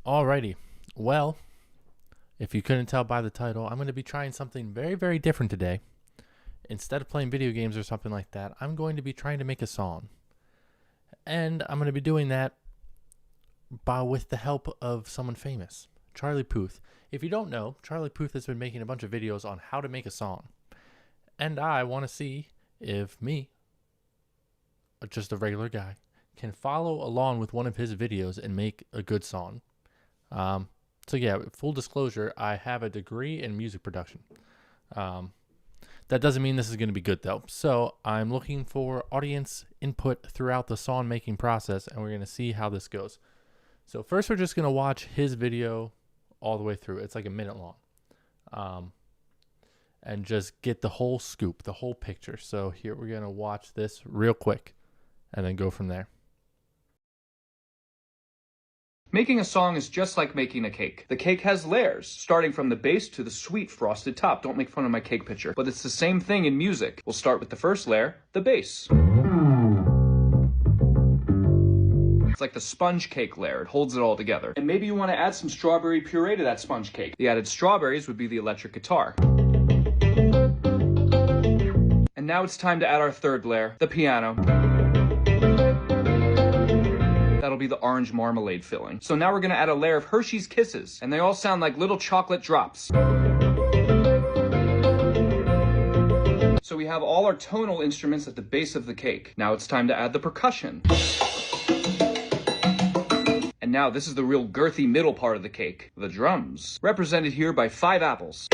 Alrighty. Well, if you couldn't tell by the title, I'm going to be trying something very, very different today. Instead of playing video games or something like that, I'm going to be trying to make a song. And I'm going to be doing that with the help of someone famous, Charlie Puth. If you don't know, Charlie Puth has been making a bunch of videos on how to make a song. And I want to see if me, just a regular guy, can follow along with one of his videos and make a good song. So yeah, full disclosure, I have a degree in music production. That doesn't mean this is going to be good though. So I'm looking for audience input throughout the song making process, and we're going to see how this goes. So first we're just going to watch his video all the way through. It's like a minute long. And just get the whole scoop, the whole picture. So here we're going to watch this real quick and then go from there. Making a song is just like making a cake. The cake has layers, starting from the base to the sweet frosted top. Don't make fun of my cake picture. But it's the same thing in music. We'll start with the first layer, the base. It's like the sponge cake layer. It holds it all together. And maybe you want to add some strawberry puree to that sponge cake. The added strawberries would be the electric guitar. And now it's time to add our third layer, the piano. That'll be the orange marmalade filling. So now we're gonna add a layer of Hershey's Kisses, and they all sound like little chocolate drops. So we have all our tonal instruments at the base of the cake. Now it's time to add the percussion. And now this is the real girthy middle part of the cake, the drums, represented here by 5 apples.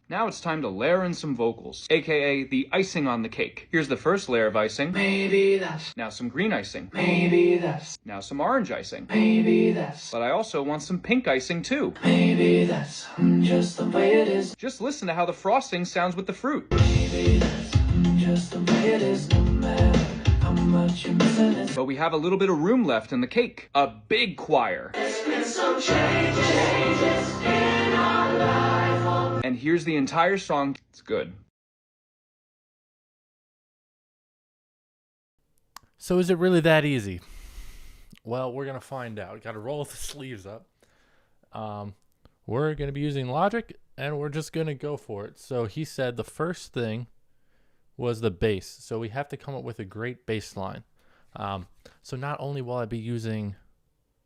Now it's time to layer in some vocals, aka the icing on the cake. Here's the first layer of icing. Maybe that's, Now some green icing. maybe that's, Now some orange icing. maybe that's, But I also want some pink icing too. maybe that's just the way it is. Just listen to how the frosting sounds with the fruit. Maybe that's just the way it is, no matter how much you're missing it. But we have a little bit of room left in the cake. A big choir. There's been some changes in our life. And here's the entire song. It's good. So is it really that easy? Well, we're going to find out. Got to roll the sleeves up. We're going to be using Logic, and we're just going to go for it. So he said the first thing was the bass. So we have to come up with a great bass line. So not only will I be using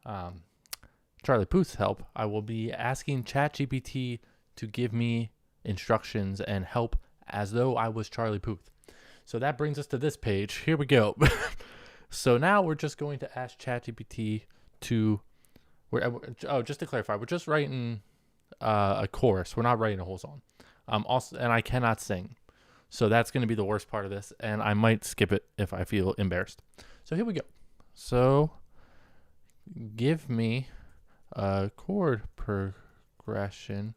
Charlie Puth's help, I will be asking ChatGPT to give me instructions and help as though I was Charlie Puth. So that brings us to this page. Here we go. So now we're just going to ask ChatGPT to, just to clarify, we're just writing a chorus. We're not writing a whole song. And I cannot sing. So that's going to be the worst part of this, and I might skip it if I feel embarrassed. So here we go. So give me a chord progression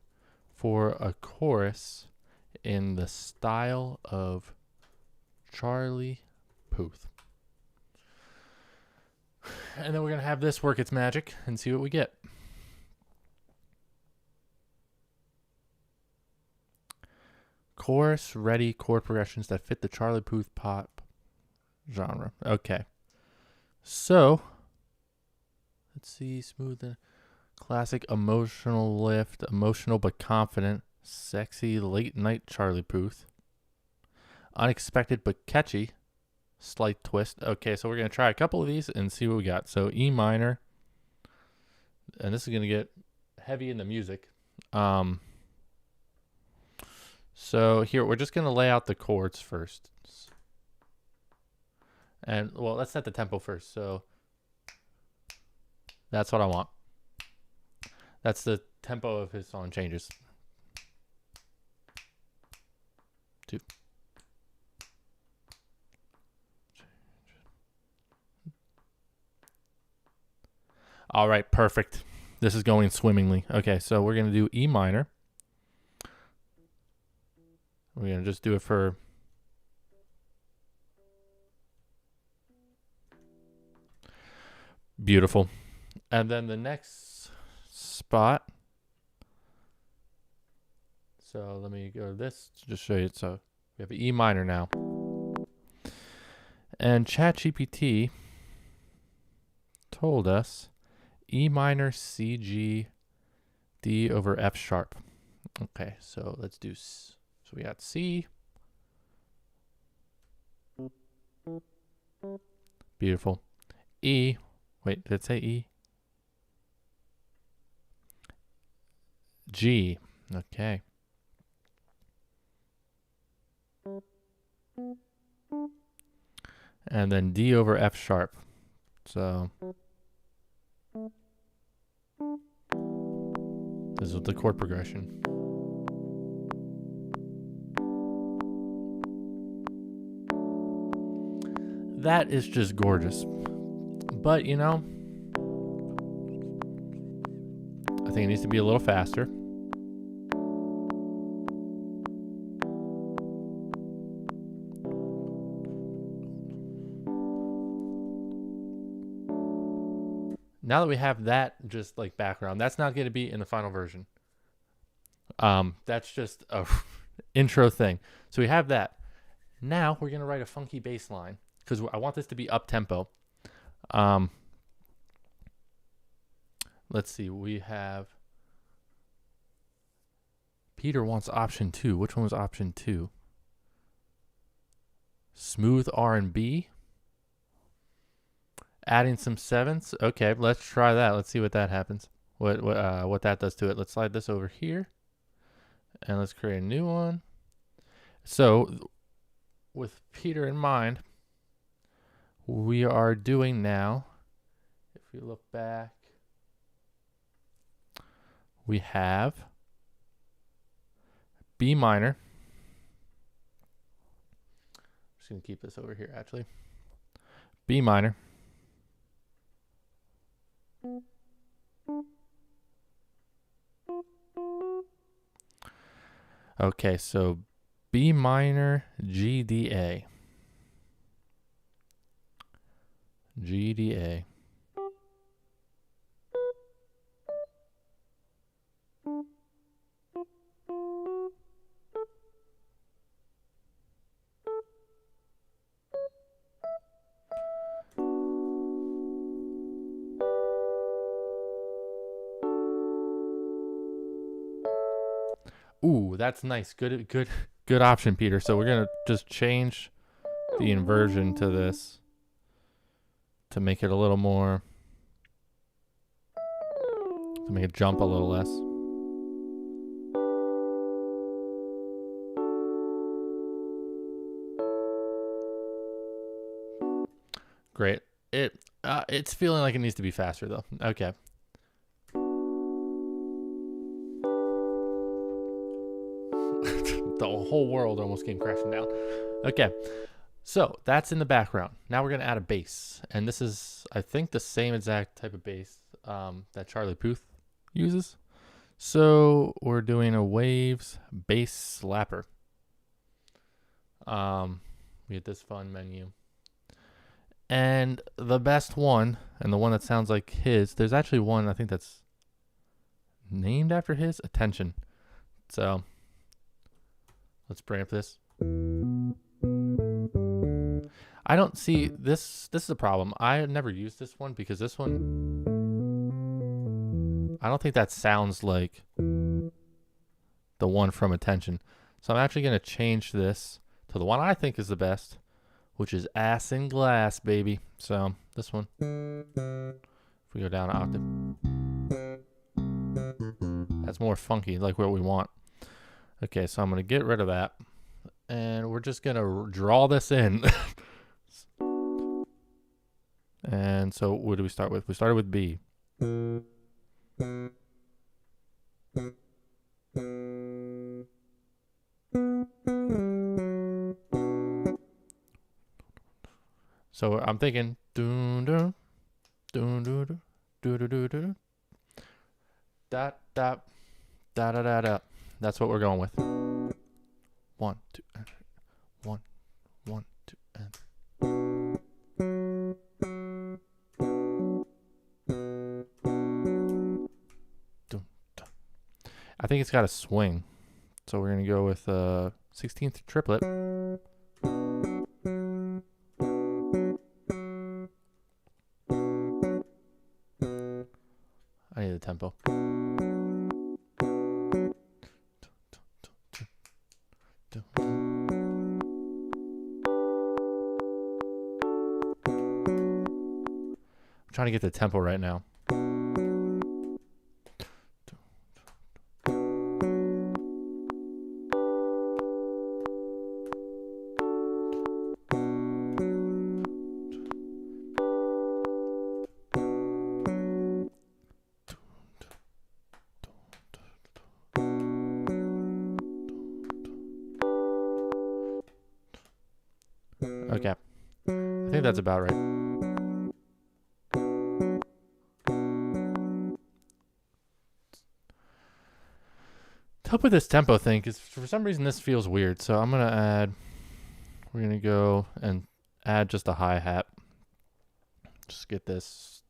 for a chorus in the style of Charlie Puth. And then we're going to have this work its magic and see what we get. Chorus ready chord progressions that fit the Charlie Puth pop genre. Okay. So, let's see. Smooth and classic, emotional lift, emotional but confident, sexy, late night Charlie Puth. Unexpected but catchy, slight twist. Okay, so we're going to try a couple of these and see what we got. So E minor, and this is going to get heavy in the music. So here, we're just going to lay out the chords first. And, well, let's set the tempo first. So that's what I want. That's the tempo of his song changes. 2. All right, perfect. This is going swimmingly. Okay, so we're going to do E minor. We're going to just do it for... Beautiful. And then the next spot. So let me go to this to just show you. So we have an E minor now. And ChatGPT told us E minor, C, G, D over F sharp. Okay, so let's do, so we got C. Beautiful. E, wait, did it say E? G, okay. And then D over F sharp. So this is the chord progression. That is just gorgeous. But, you know, I think it needs to be a little faster. Now that we have that just like background, that's not going to be in the final version. That's just a intro thing. So we have that. Now we're going to write a funky bass line because I want this to be up tempo. Let's see. We have Peter wants option 2. Which one was option 2? Smooth R&B. Adding some sevenths. Okay, let's try that. Let's see what that happens. What that does to it. Let's slide this over here, and let's create a new one. So, with Peter in mind, we are doing now. If we look back, we have B minor. I'm just gonna keep this over here. Actually, B minor. Okay, so B minor, G, D, A. G, D, A. Ooh, that's nice. Good option, Peter. So we're gonna just change the inversion to this to make it a little more, to make it jump a little less. Great. It's feeling like it needs to be faster though. Okay. The whole world almost came crashing down. Okay, so that's in the background. Now we're going to add a bass. And this is, I think, the same exact type of bass that Charlie Puth uses. So we're doing a Waves bass slapper. We get this fun menu. And the best one, and the one that sounds like his, there's actually one I think that's named after his, Attention. So let's bring up this. I don't see this. This is a problem. I never used this one because this one, I don't think that sounds like the one from Attention. So I'm actually going to change this to the one I think is the best, which is Ass in Glass, baby. So this one, if we go down an octave, that's more funky, like what we want. Okay, so I'm going to get rid of that. And we're just going to draw this in. And so what do we start with? We started with B. So I'm thinking dun dun dun dun dun dun dun dun dun dot dot da da da da. That's what we're going with. 1, 2, 1, 1, 2, and. Dun, dun. I think it's got a swing, so we're gonna go with 16th triplet. I need the tempo. I'm trying to get the tempo right now. Okay. I think that's about right. To help with this tempo thing, because for some reason this feels weird, so I'm going to add, we're going to go and add just a hi-hat. Just get this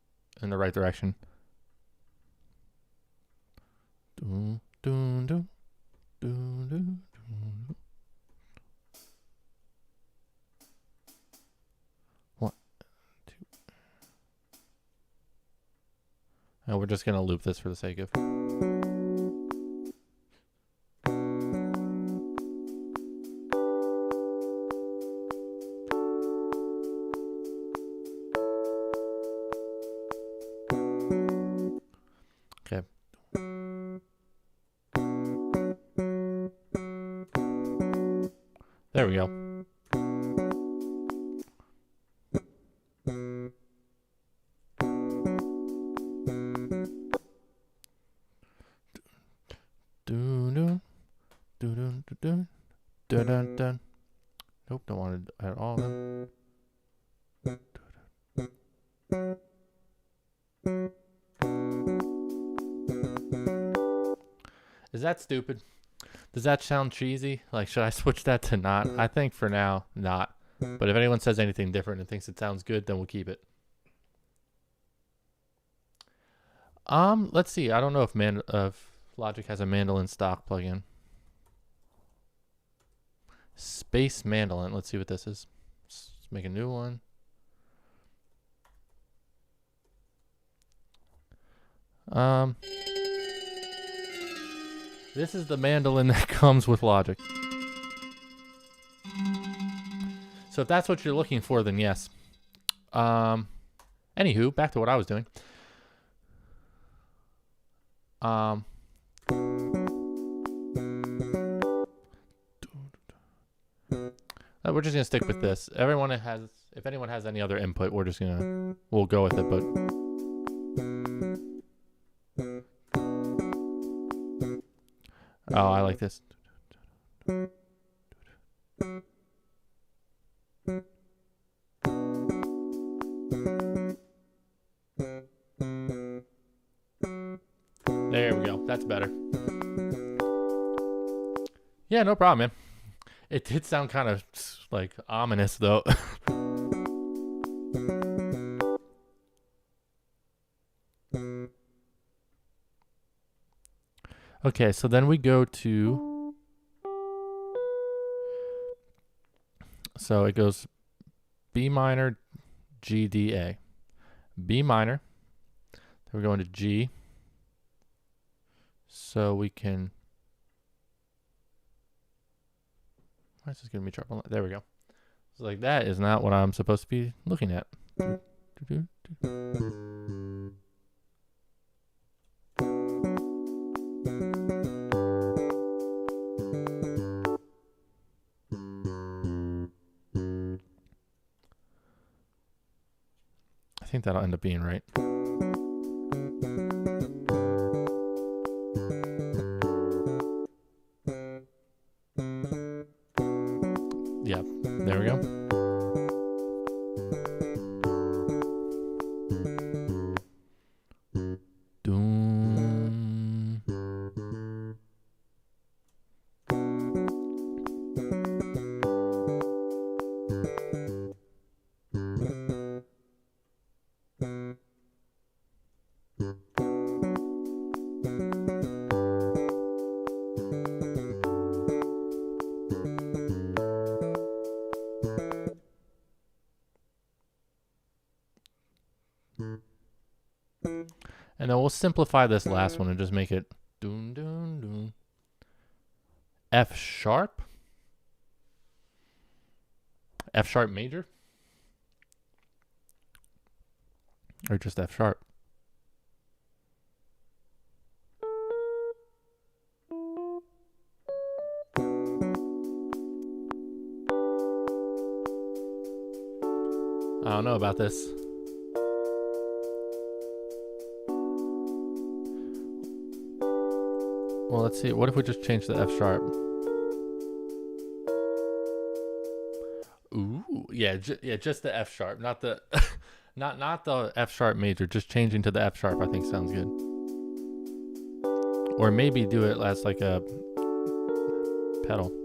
in the right direction. Doom, doom, doom, doom, doom, doom. One, two. And we're just going to loop this for the sake of. Okay. There we go. Dun. Nope, don't want to add all of them. Is that stupid? Does that sound cheesy? Like, should I switch that to not? I think for now, not. But if anyone says anything different and thinks it sounds good, then we'll keep it. Let's see. I don't know if Logic has a mandolin stock plugin. Space mandolin. Let's see what this is. Let's make a new one. This is the mandolin that comes with Logic. So if that's what you're looking for, then yes. Anywho, back to what I was doing. We're just gonna stick with this. If anyone has any other input, we'll go with it. But oh, I like this. There we go. That's better. Yeah, no problem, man. It did sound kind of like ominous, though. Okay, so then we go to. So it goes B minor, G, D, A. B minor. Then we're going to G. So we can. Why is this giving me trouble? There we go. So like that is not what I'm supposed to be looking at. I think that'll end up being right. Yeah, there we go. Doom. And then we'll simplify this last one and just make it doon doon doon. F sharp. F sharp major. Or just F sharp. I don't know about this. Well, let's see. What if we just change the F sharp? Ooh, yeah, just the F sharp, not the, not the F sharp major. Just changing to the F sharp, I think sounds good. Or maybe do it as like a pedal.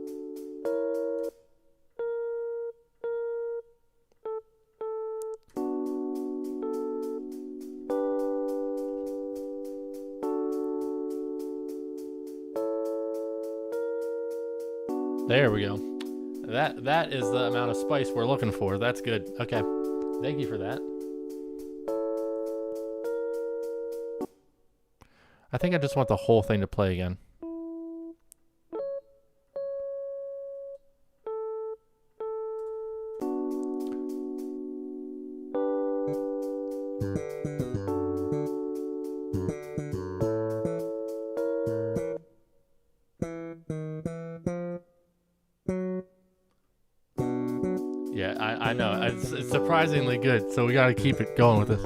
There we go. That is the amount of spice we're looking for. That's good. Okay. Thank you for that. I think I just want the whole thing to play again. Yeah, I know. It's surprisingly good, so we got to keep it going with this.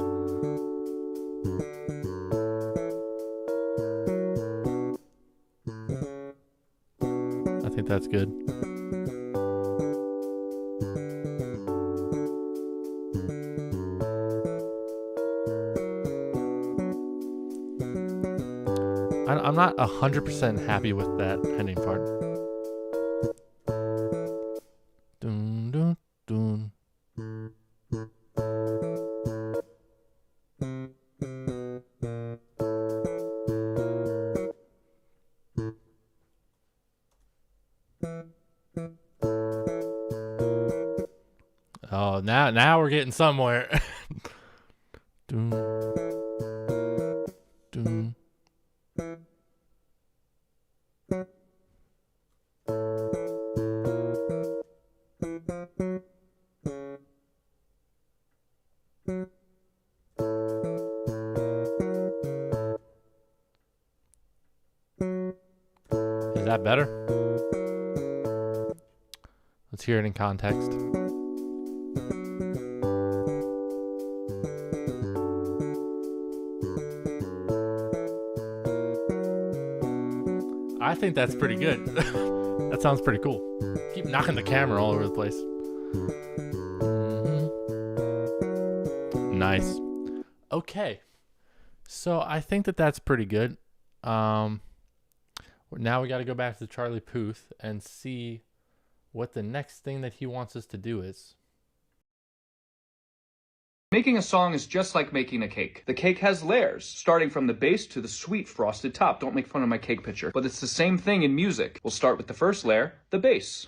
I think that's good. I'm not 100% happy with that ending part. Dun, dun, dun. Oh, now we're getting somewhere. Dun, dun. Is that better? Let's hear it in context. I think that's pretty good. That sounds pretty cool. Keep knocking the camera all over the place. Nice. Okay. So I think that's pretty good. Now we got to go back to Charlie Puth and see what the next thing that he wants us to do is. Making a song is just like making a cake. The cake has layers, starting from the base to the sweet frosted top. Don't make fun of my cake picture. But it's the same thing in music. We'll start with the first layer, the base.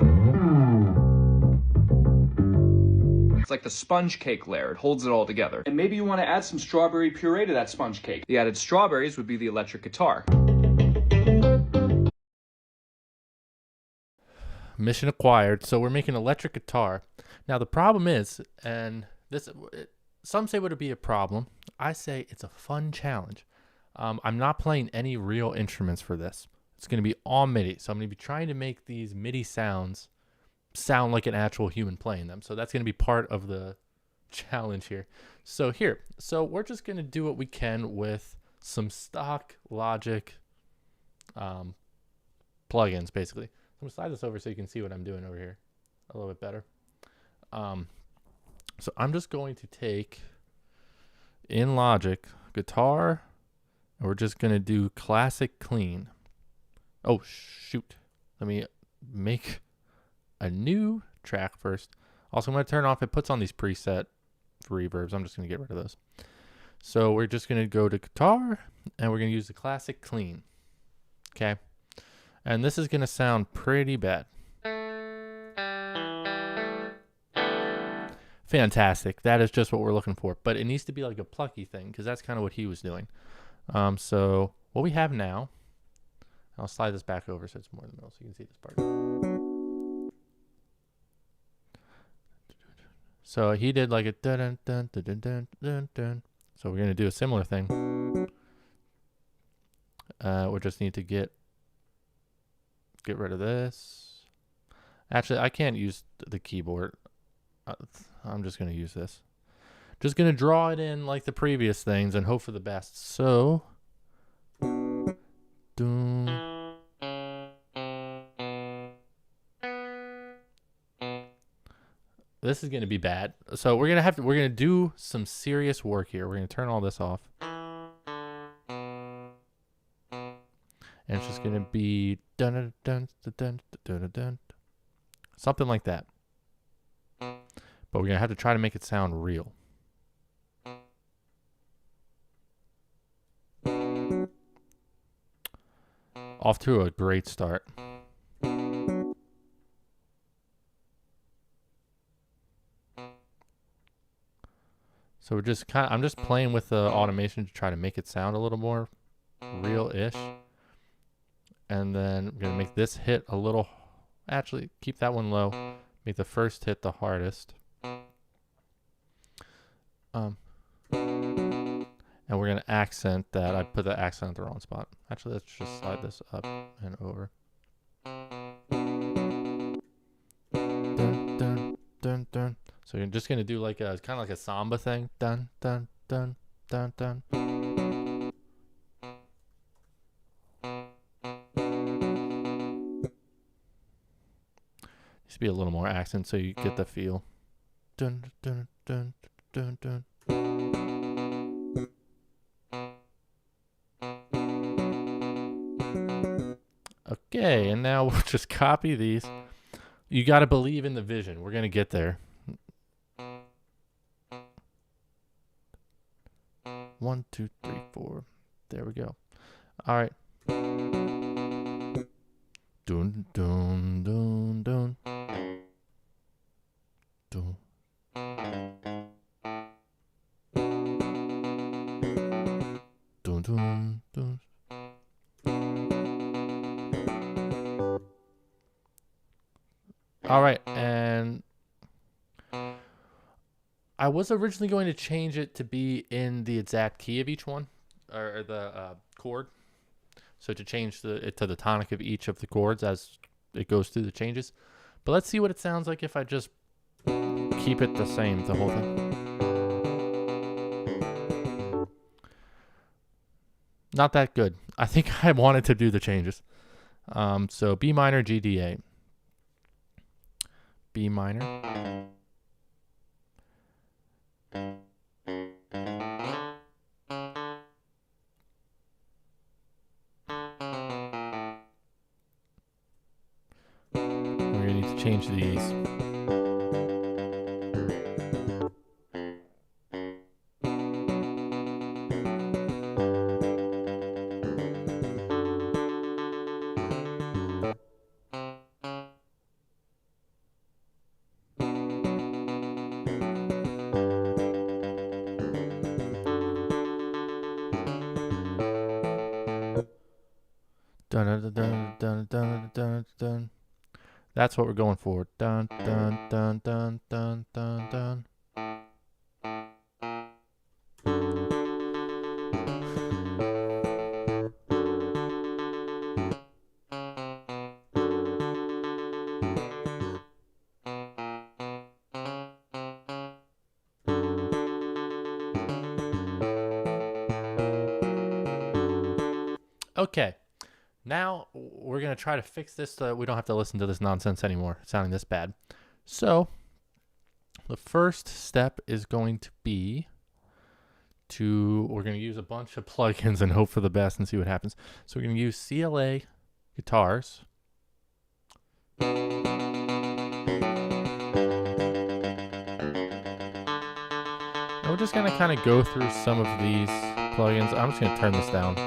It's like the sponge cake layer. It holds it all together. And maybe you want to add some strawberry puree to that sponge cake. The added strawberries would be the electric guitar. Mission acquired. So we're making electric guitar. Now the problem is, and this... some say would it be a problem. I say it's a fun challenge. I'm not playing any real instruments for this. It's going to be all MIDI. So I'm going to be trying to make these MIDI sounds sound like an actual human playing them. So that's going to be part of the challenge here. So we're just going to do what we can with some stock Logic plugins, basically. I'm going to slide this over so you can see what I'm doing over here a little bit better. So I'm just going to take in Logic guitar, and we're just going to do classic clean. Oh, shoot. Let me make a new track first. Also, I'm going to turn off, it puts on these preset reverbs. I'm just going to get rid of those. So we're just going to go to guitar, and we're going to use the classic clean. Okay. And this is going to sound pretty bad. Fantastic. That is just what we're looking for. But it needs to be like a plucky thing, because that's kind of what he was doing. So what we have now, I'll slide this back over so it's more in the middle so you can see this part. So he did like a dun dun dun dun dun dun dun dun. So we're gonna do a similar thing. We just need to get rid of this. Actually, I can't use the keyboard. I'm just gonna use this. Just gonna draw it in like the previous things and hope for the best. So, doom. This is gonna be bad. So we're gonna do some serious work here. We're gonna turn all this off. And it's just gonna be dun dun dun dun dun dun dun, something like that. But we're gonna have to try to make it sound real. Off to a great start. So I'm just playing with the automation to try to make it sound a little more real-ish. And then I'm gonna make this hit a little, actually keep that one low. Make the first hit the hardest. And we're gonna accent that. I put the accent at the wrong spot. Actually, let's just slide this up and over. Dun, dun, dun, dun. So you're just gonna do like a kind of like a samba thing. Dun dun dun dun dun. Needs to be a little more accent so you get the feel. Dun dun dun dun dun. Okay, and now we'll just copy these. You got to believe in the vision. We're going to get there. 1, 2, 3, 4. There we go. All right. Dun dun dun dun. Dun. Dun dun dun. All right, and I was originally going to change it to be in the exact key of each one, or the chord. So to change it to the tonic of each of the chords as it goes through the changes. But let's see what it sounds like if I just keep it the same, the whole thing. Not that good. I think I wanted to do the changes. So B minor, G, D, A. B minor. We're going to need to change these. Dun, dun, dun, dun, dun, dun, dun. That's what we're going for. Dun, dun, dun, dun, dun, dun, dun. Okay. Now we're going to try to fix this so that we don't have to listen to this nonsense anymore, sounding this bad. So the first step is going to be we're going to use a bunch of plugins and hope for the best and see what happens. So we're going to use CLA guitars. And we're just going to kind of go through some of these plugins. I'm just going to turn this down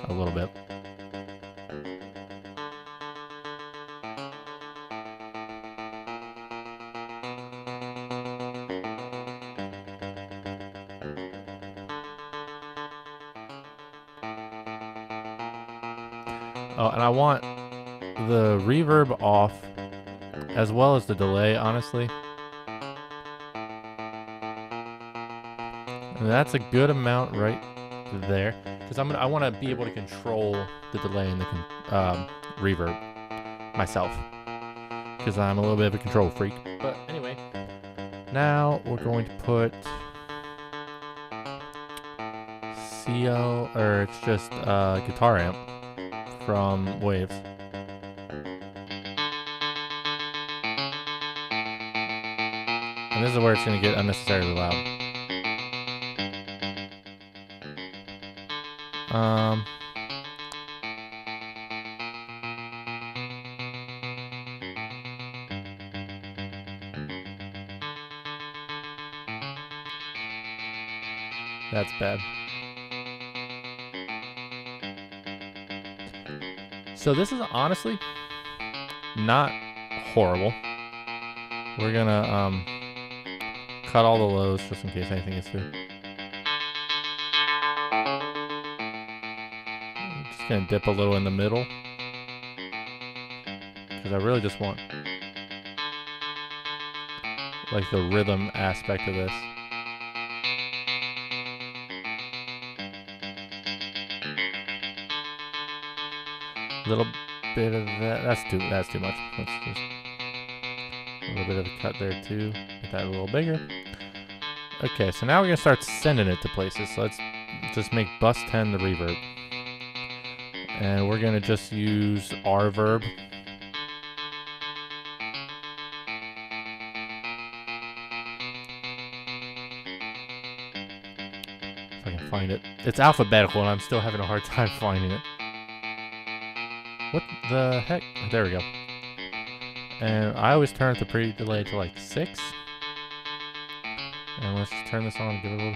a little bit. Oh, and I want the reverb off as well as the delay, honestly. And that's a good amount right there, because I want to be able to control the delay and the reverb myself, because I'm a little bit of a control freak. But anyway, now we're going to put CL, or it's just a guitar amp from Waves. And this is where it's going to get unnecessarily loud. That's bad. So this is honestly not horrible. We're gonna cut all the lows just in case anything gets through. I'm just gonna dip a little in the middle, because I really just want like the rhythm aspect of this. A little bit of that. That's too much. Let's just a little bit of a cut there too. Make that a little bigger. Okay, so now we're gonna start sending it to places. So let's just make bus 10 the reverb, and we're gonna just use R verb. If I can find it. It's alphabetical, and I'm still having a hard time finding it. What the heck? There we go. And I always turn the pre-delay to like 6. And let's just turn this on and give it a little.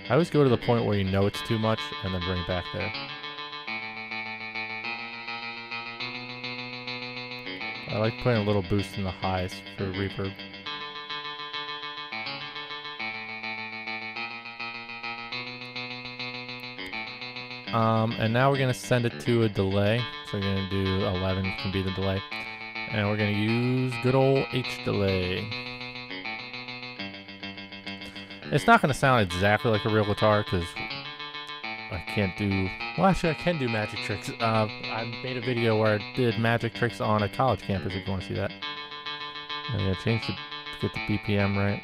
I always go to the point where you know it's too much and then bring it back there. I like putting a little boost in the highs for reverb. And now we're gonna send it to a delay. So we're gonna do 11 can be the delay, and we're gonna use good old H delay. It's not gonna sound exactly like a real guitar because I can't do. Well, actually, I can do magic tricks. I made a video where I did magic tricks on a college campus. If you want to see that, I'm gonna change it to get the BPM right.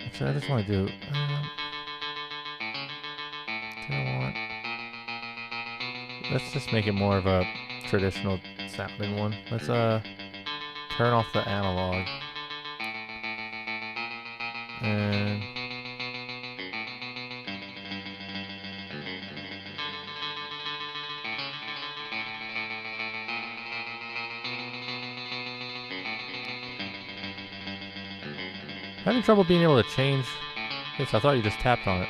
Actually, I just want to do. Let's just make it more of a traditional sounding one. Let's turn off the analog. And having trouble being able to change this. I thought you just tapped on it.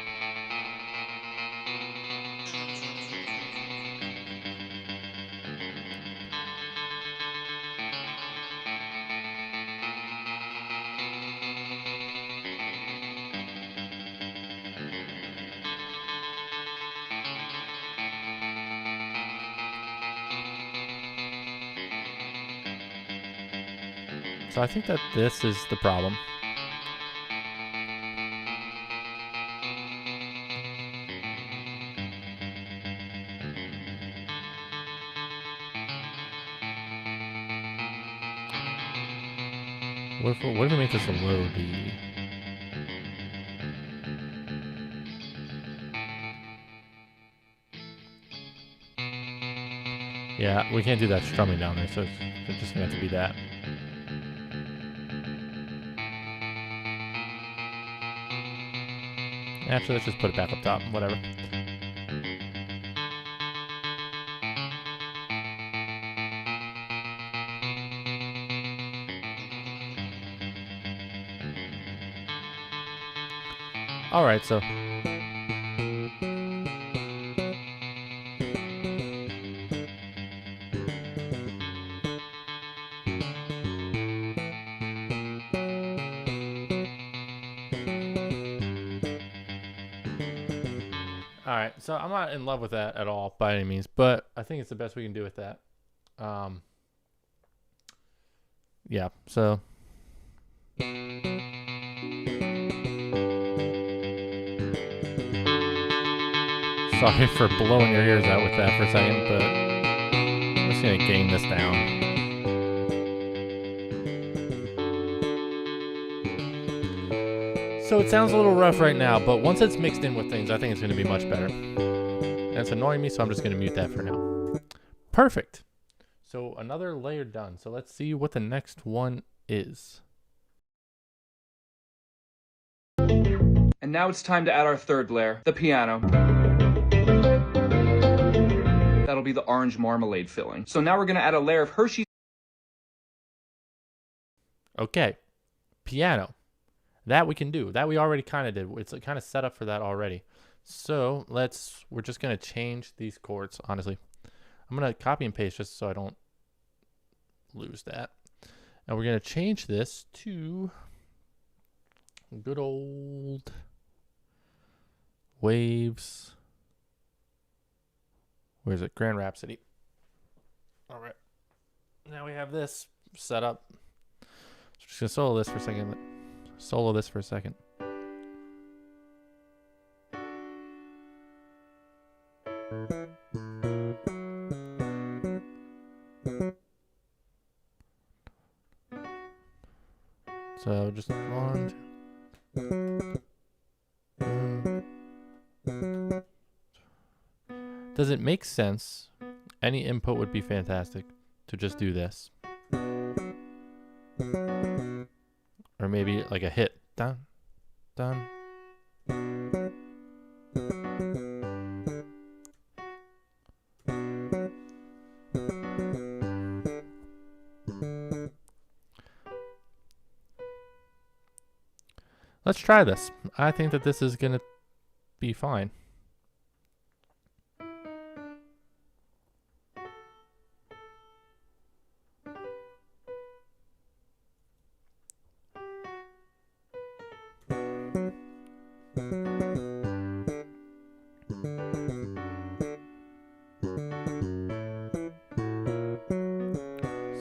So I think that this is the problem. What if we make this a low D? Yeah, we can't do that strumming down there, so it's just gonna have to be that. Actually, let's just put it back up top, whatever. Alright, so right, so I'm not in love with that at all by any means, but I think it's the best we can do with that. Yeah, so sorry for blowing your ears out with that for a second, but I'm just gonna gain this down. So it sounds a little rough right now, but once it's mixed in with things, I think it's gonna be much better. And it's annoying me, so I'm just gonna mute that for now. Perfect. So another layer done. So let's see what the next one is. And now it's time to add our third layer, the piano. That'll be the orange marmalade filling. So now we're gonna add a layer of Hershey's. Okay, piano. That we can do. That we already kind of did. It's kind of set up for that already. So we're just gonna change these chords, honestly. I'm gonna copy and paste just so I don't lose that. And we're gonna change this to good old Waves. Where's it? Grand Rhapsody. All right. Now we have this set up. So just gonna solo this for a second. Solo this for a second. So just one. Does it make sense? Any input would be fantastic to just do this. Or maybe like a hit. Dun, dun. Let's try this. I think that this is gonna be fine.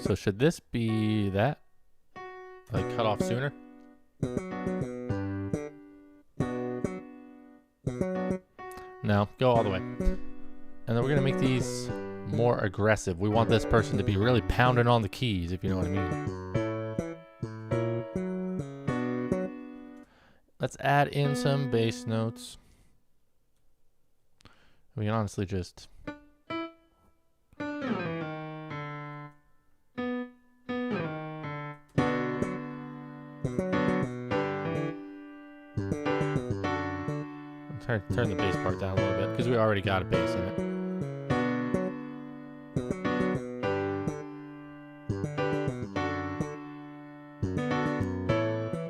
So should this be that? Like cut off sooner? No, go all the way. And then we're gonna make these more aggressive. We want this person to be really pounding on the keys, if you know what I mean. Let's add in some bass notes. We can honestly just turn the bass part down a little bit because we already got a bass in it.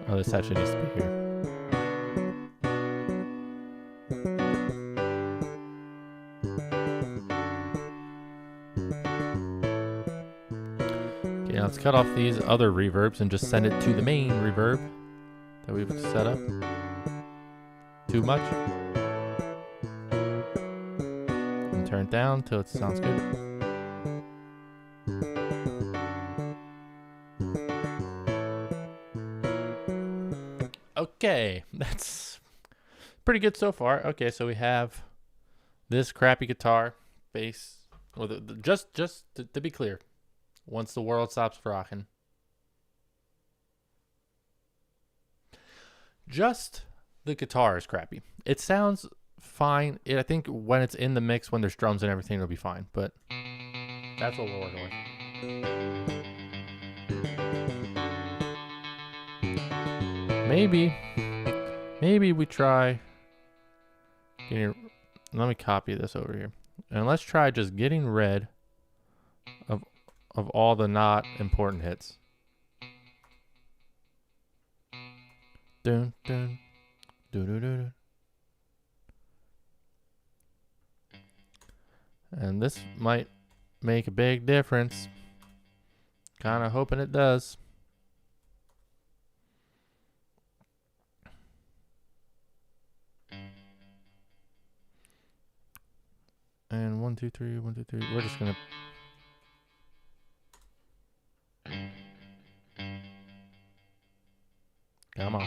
Oh, this actually needs to be here. Okay, now let's cut off these other reverbs and just send it to the main reverb that we've set up. Too much? Turn it down till it sounds good. Okay, that's pretty good so far. Okay, so we have this crappy guitar, bass, or just to be clear, once the world stops rocking, just the guitar is crappy. It sounds fine. I think when it's in the mix, when there's drums and everything, it'll be fine. But that's what we're working with. Maybe we try getting. Let me copy this over here, and let's try just getting rid of all the not important hits. Dun dun dun dun dun. And this might make a big difference. Kind of hoping it does. 1, 2, 3, 1, 2, 3. We're just gonna. Come on.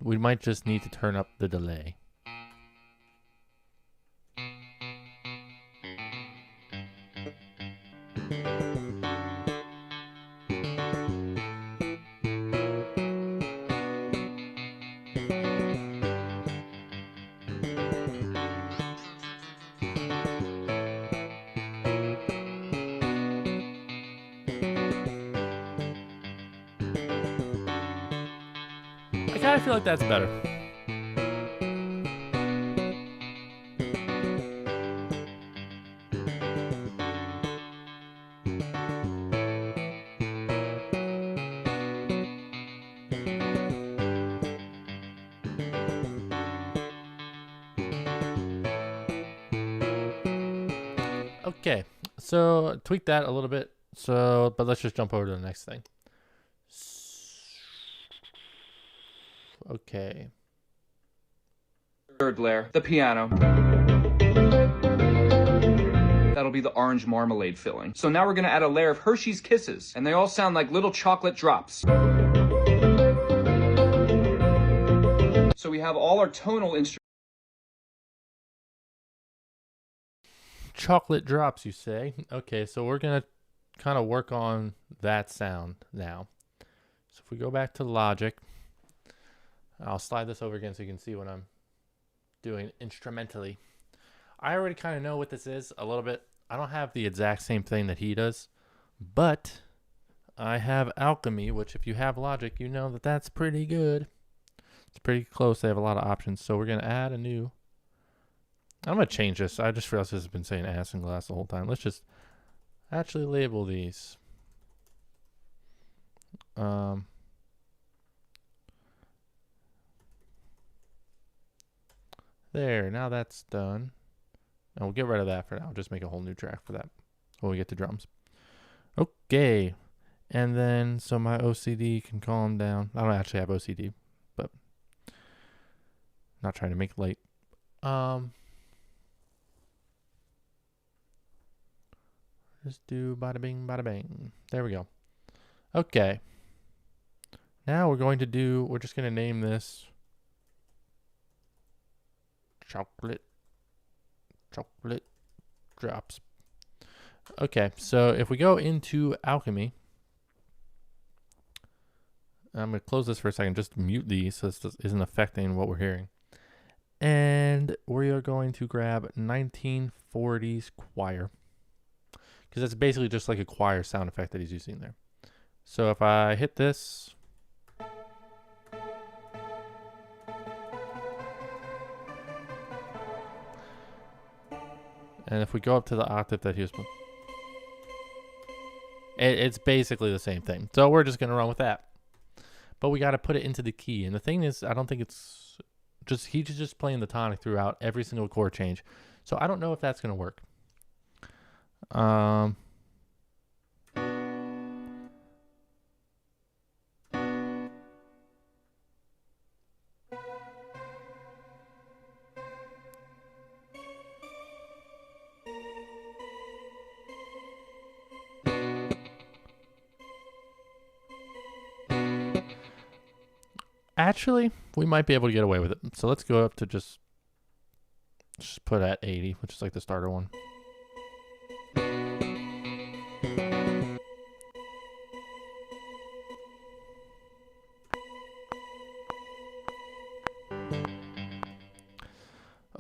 We might just need to turn up the delay. I kind of feel like that's better. Okay, so tweak that a little bit. So, but let's just jump over to the next thing. Okay. Third layer, the piano. That'll be the orange marmalade filling. So now we're gonna add a layer of Hershey's Kisses, and they all sound like little chocolate drops. So we have all our tonal instruments. Chocolate drops, you say? Okay, so we're gonna kind of work on that sound now. So if we go back to Logic, I'll slide this over again so you can see what I'm doing instrumentally. I already kind of know what this is a little bit. I don't have the exact same thing that he does, but I have Alchemy, which if you have Logic, you know that that's pretty good. It's pretty close. They have a lot of options. So we're going to add a new. I'm going to change this. I just realized this has been saying ass and glass the whole time. Let's just actually label these. There, now that's done. And we'll get rid of that for now. Just make a whole new track for that when we get to drums. Okay. And then, so my OCD can calm down. I don't actually have OCD, but not trying to make it late. Just do bada bing, bada bang. There we go. Okay. Now we're just going to name this chocolate drops. Okay, so if we go into Alchemy, I'm going to close this for a second, just mute these so this isn't affecting what we're hearing. And we are going to grab 1940s choir, because that's basically just like a choir sound effect that he's using there. So if I hit this, and if we go up to the octave that he was, it's basically the same thing. So we're just going to run with that. But we got to put it into the key. And the thing is, I don't think it's just, he's just playing the tonic throughout every single chord change. So I don't know if that's going to work. Actually, we might be able to get away with it. So let's go up to just put at 80, which is like the starter one.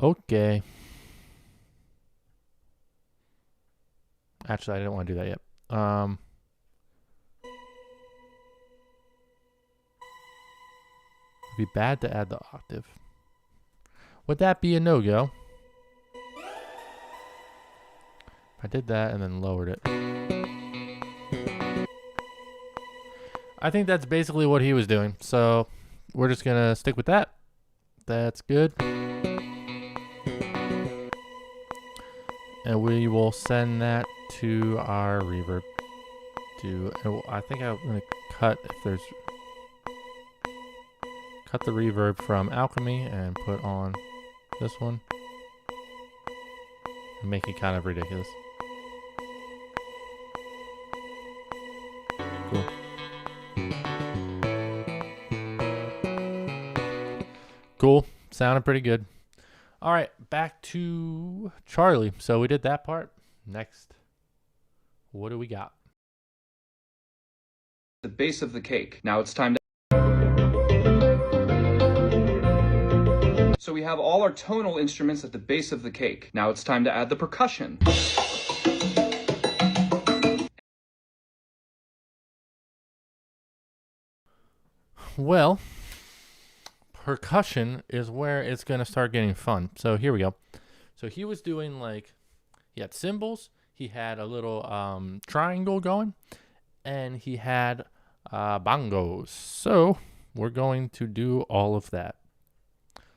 Okay. Actually, I didn't want to do that yet. It'd be bad to add the octave. Would that be a no-go? If I did that and then lowered it. I think that's basically what he was doing. So we're just going to stick with that. That's good. And we will send that to our reverb do. I think I'm gonna cut cut the reverb from Alchemy and put on this one and make it kind of ridiculous. Cool. Cool. Sounded pretty good. All right, back to Charlie. So we did that part. Next, what do we got? The base of the cake. Now it's time to... So we have all our tonal instruments at the base of the cake. Now it's time to add the percussion. Well, percussion is where it's going to start getting fun. So here we go. So he was doing like, he had cymbals, he had a little triangle going, and he had bongos. So we're going to do all of that.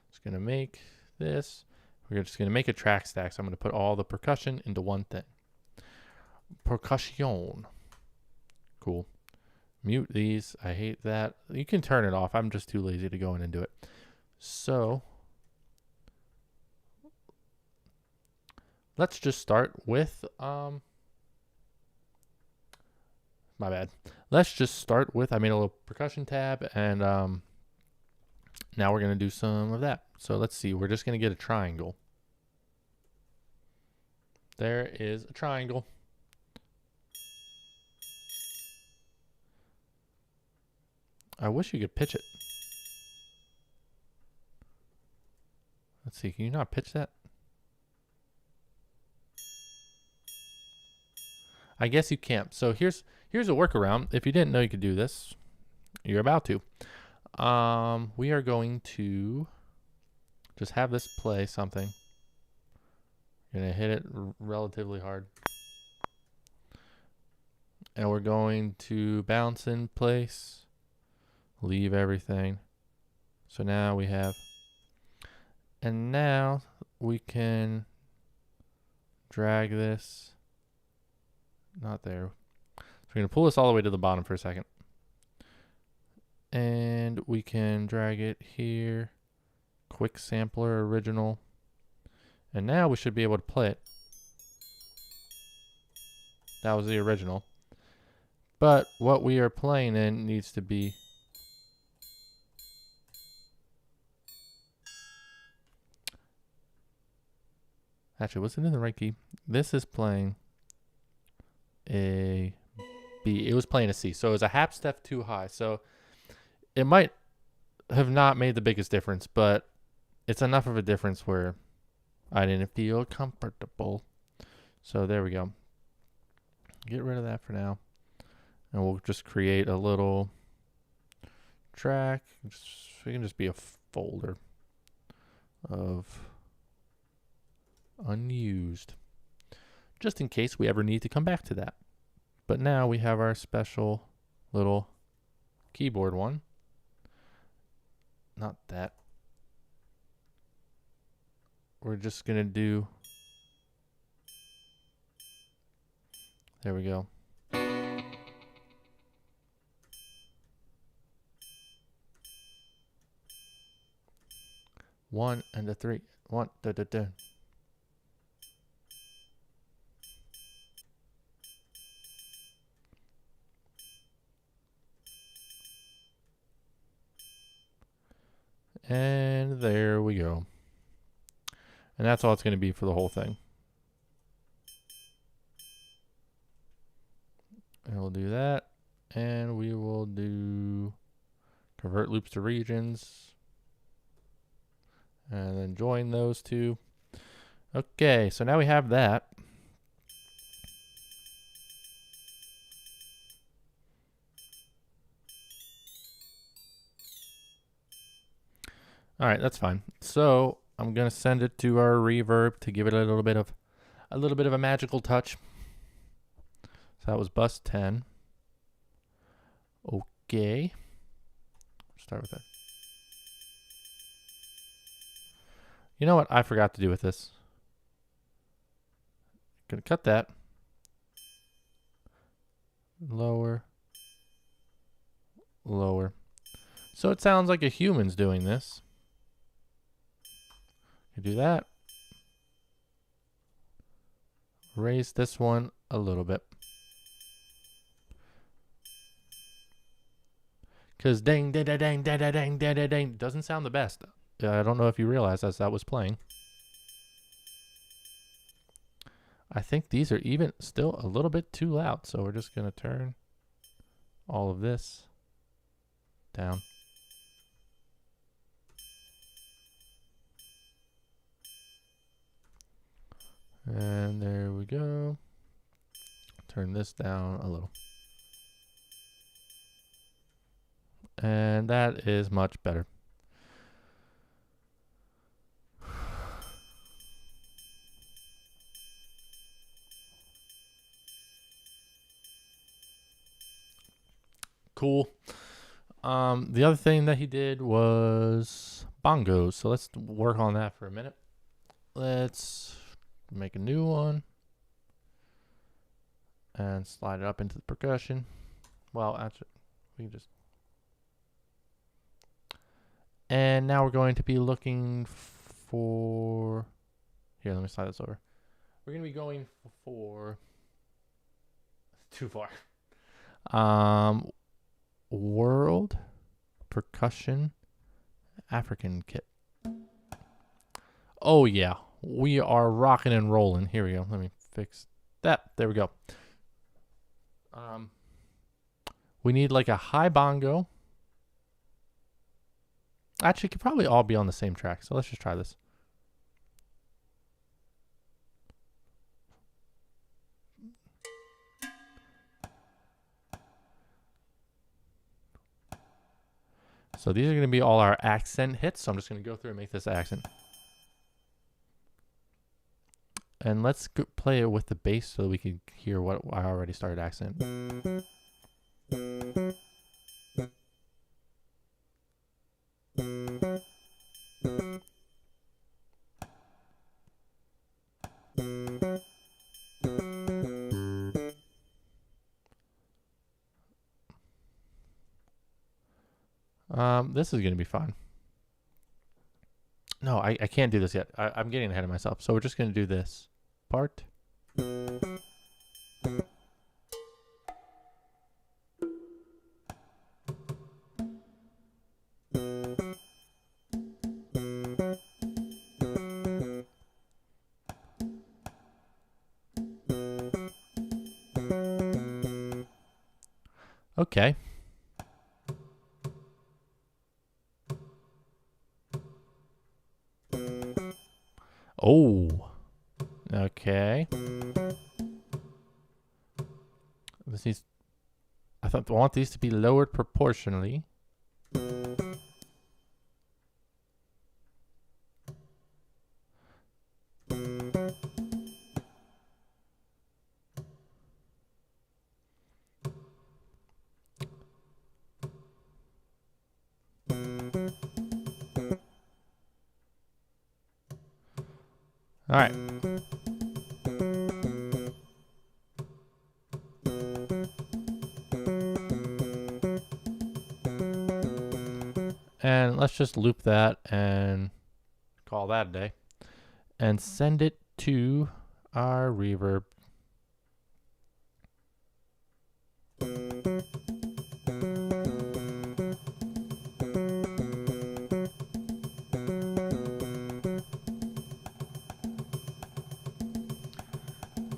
Just going to make this. We're just going to make a track stack. So I'm going to put all the percussion into one thing. Percussion. Cool. Mute these. I hate that. You can turn it off. I'm just too lazy to go in and do it. So let's just start with my bad. Let's just start with, I made a little percussion tab, and now we're going to do some of that. So let's see. We're just going to get a triangle. There is a triangle. I wish you could pitch it. Let's see. Can you not pitch that? I guess you can't. So here's a workaround. If you didn't know you could do this, you're about to. We are going to just have this play something. You're gonna hit it relatively hard. And we're going to bounce in place. Leave everything. So now we have, and now we can drag this, not there. So we're going to pull this all the way to the bottom for a second. And we can drag it here, quick sampler original. And now we should be able to play it. That was the original. But what we are playing in needs to be actually, was it in the right key? This is playing a B. It was playing a C. So it was a half step too high. So it might have not made the biggest difference, but it's enough of a difference where I didn't feel comfortable. So there we go. Get rid of that for now. And we'll just create a little track. It can just be a folder of unused, just in case we ever need to come back to that. But now we have our special little keyboard one. Not that. We're just gonna do, there we go. One and a three. One, da da da. And there we go. And that's all it's going to be for the whole thing. And we'll do that. And we will do convert loops to regions. And then join those two. Okay, so now we have that. All right, that's fine. So I'm gonna send it to our reverb to give it a little bit of a magical touch. So that was bus 10. Okay. Start with that. You know what I forgot to do with this? Gonna cut that. lower, lower. So it sounds like a human's doing this. You do that. Raise this one a little bit. Because ding, da da dang, da da dang, da da dang doesn't sound the best. I don't know if you realize as that was playing. I think these are even still a little bit too loud. So we're just going to turn all of this down. And there we go. Turn this down a little. And that is much better. Cool. The other thing that he did was bongos. So let's work on that for a minute. Let's make a new one and slide it up into the percussion. Well, actually, we can just. And now we're going to be looking for. Here, let me slide this over. We're going to be going for. Too far. World Percussion African Kit. Oh yeah, we are rocking and rolling. Here we go. Let me fix that. There we go. We need like a high bongo. Actually, it could probably all be on the same track. So let's just try this. So these are going to be all our accent hits. So I'm just going to go through and make this accent. And let's play it with the bass so that we can hear what I already started accent. This is going to be fun. No, I can't do this yet. I'm getting ahead of myself. So we're just going to do this part. Okay. Oh. Okay. This needs. I want these to be lowered proportionally. All right. And let's just loop that and call that a day. And send it to our reverb.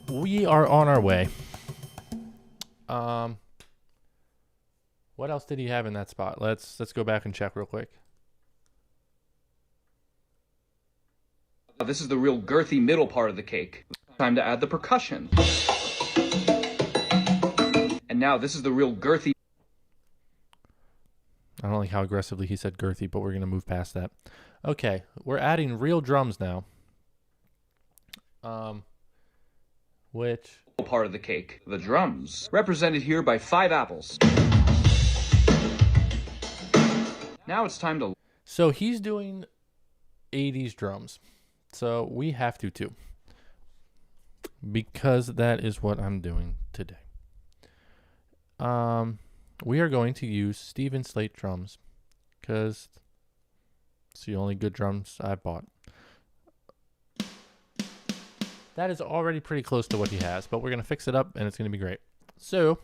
We are on our way. What else did he have in that spot? Let's go back and check real quick. This is the real girthy middle part of the cake. Time to add the percussion. And now this is the real girthy. I don't like how aggressively he said girthy, but we're going to move past that. Okay, we're adding real drums now. Which Part of the cake. The drums. Represented here by 5 apples. Now it's time to. So he's doing 80s drums. So we have to too. Because that is what I'm doing today. we are going to use Steven Slate drums because it's the only good drums I bought. That is already pretty close to what he has, but we're going to fix it up and it's going to be great. So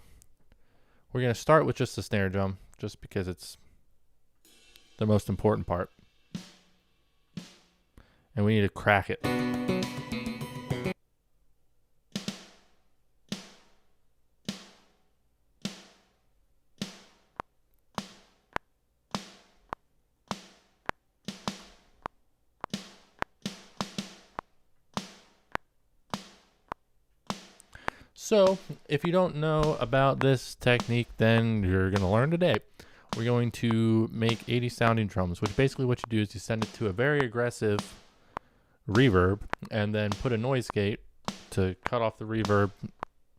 we're going to start with just the snare drum just because it's the most important part. And we need to crack it. So, if you don't know about this technique, then you're going to learn today. We're going to make 80 sounding drums, which basically what you do is you send it to a very aggressive reverb and then put a noise gate to cut off the reverb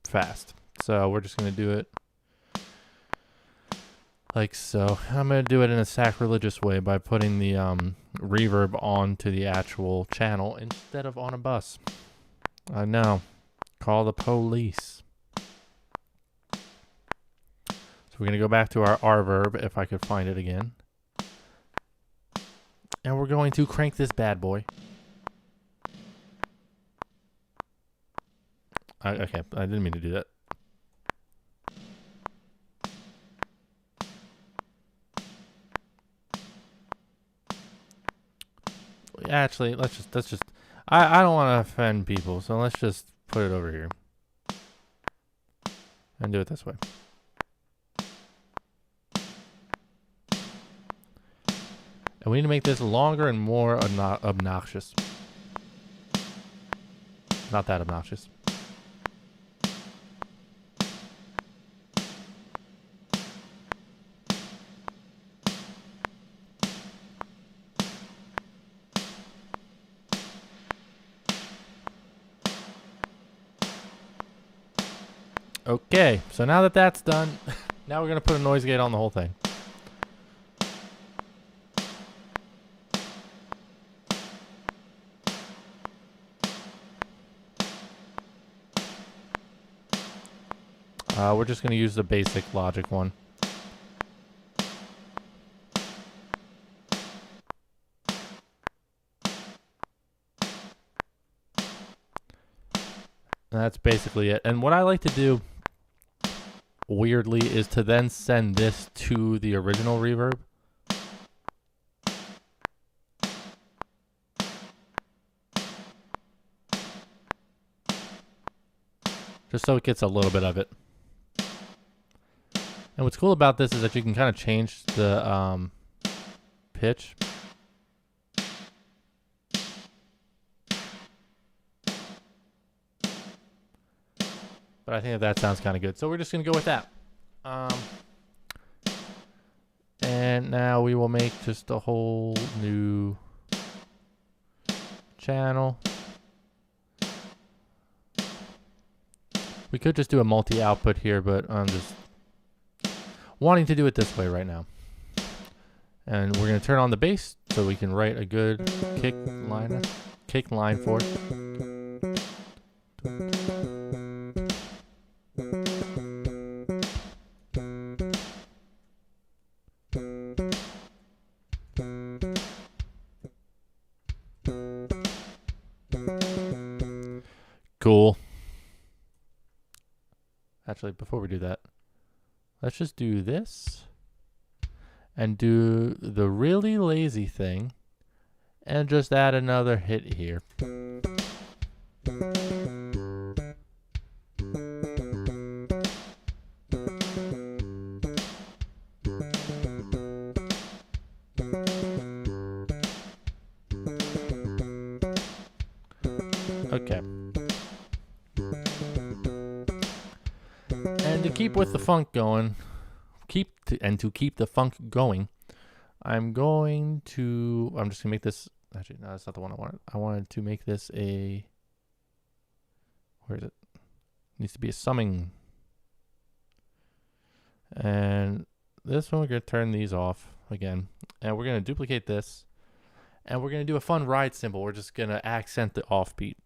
fast. So we're just going to do it like so. I'm going to do it in a sacrilegious way by putting the reverb onto the actual channel instead of on a bus. I know. Call the police. So we're going to go back to our R verb, if I could find it again. And we're going to crank this bad boy. Okay, I didn't mean to do that. Actually, let's just I don't want to offend people, so let's just put it over here and do it this way. And we need to make this longer and more obnoxious. Not that obnoxious. Okay, so now that that's done, now we're going to put a noise gate on the whole thing. We're just going to use the basic Logic one. And that's basically it. And what I like to do, weirdly, is to then send this to the original reverb. Just so it gets a little bit of it. And what's cool about this is that you can kind of change the pitch. But I think that sounds kind of good. So we're just going to go with that. And now we will make just a whole new channel. We could just do a multi-output here, but I'm just wanting to do it this way right now. And we're going to turn on the bass so we can write a good kick line for it. Cool. Actually, before we do that, let's just do this and do the really lazy thing and just add another hit here. Okay. And to keep with the funk going, to keep the funk going, I'm just gonna make this. Actually, no, that's not the one I wanted. I wanted to make this a. Where is it? It needs to be a summing. And this one we're gonna turn these off again, and we're gonna duplicate this, and we're gonna do a fun ride cymbal. We're just gonna accent the offbeat.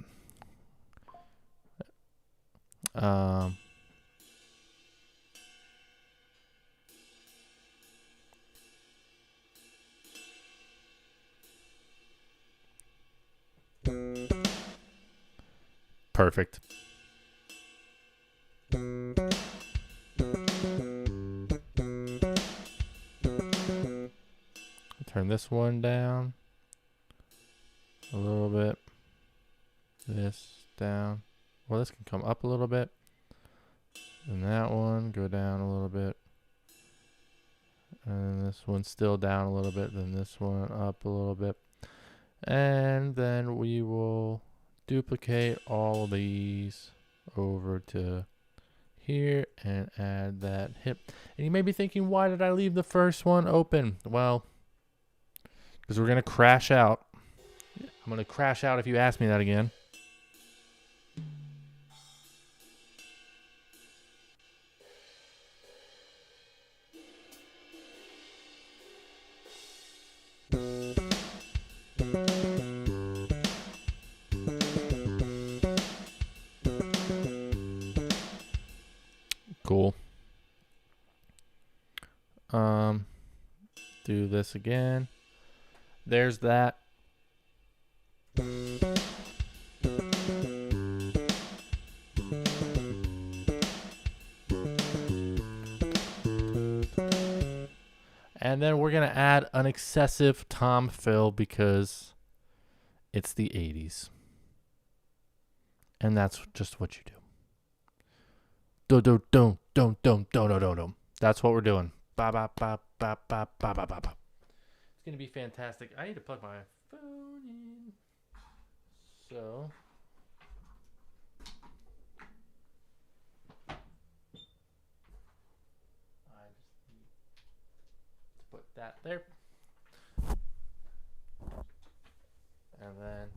perfect. Turn this one down a little bit. This down. Well, this can come up a little bit. And that one go down a little bit. And this one's still down a little bit. Then this one up a little bit. And then we will duplicate all these over to here and add that hip. And you may be thinking, why did I leave the first one open? Well, because we're going to crash out. I'm going to crash out if you ask me that again. Cool. Do this again. There's that. And then we're going to add an excessive tom fill because it's the 80s. And that's just what you do. Do. That's what we're doing. Ba ba ba ba ba ba ba ba ba. It's gonna be fantastic. I need to plug my phone in. So I just need to put that there. And then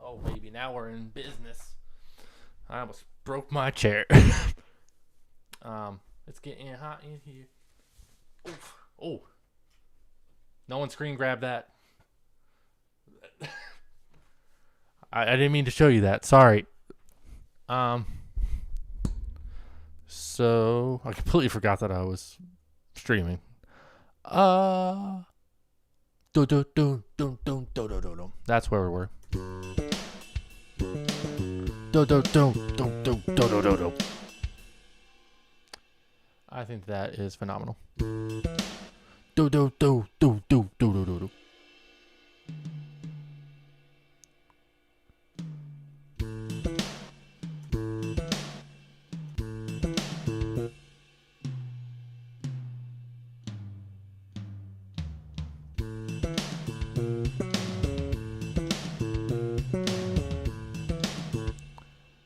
oh, baby, now we're in business. I almost broke my chair. It's getting hot in here. Oof. Oh. No one screen grabbed that. I didn't mean to show you that. Sorry. So I completely forgot that I was streaming. That's where we were. I think that is phenomenal.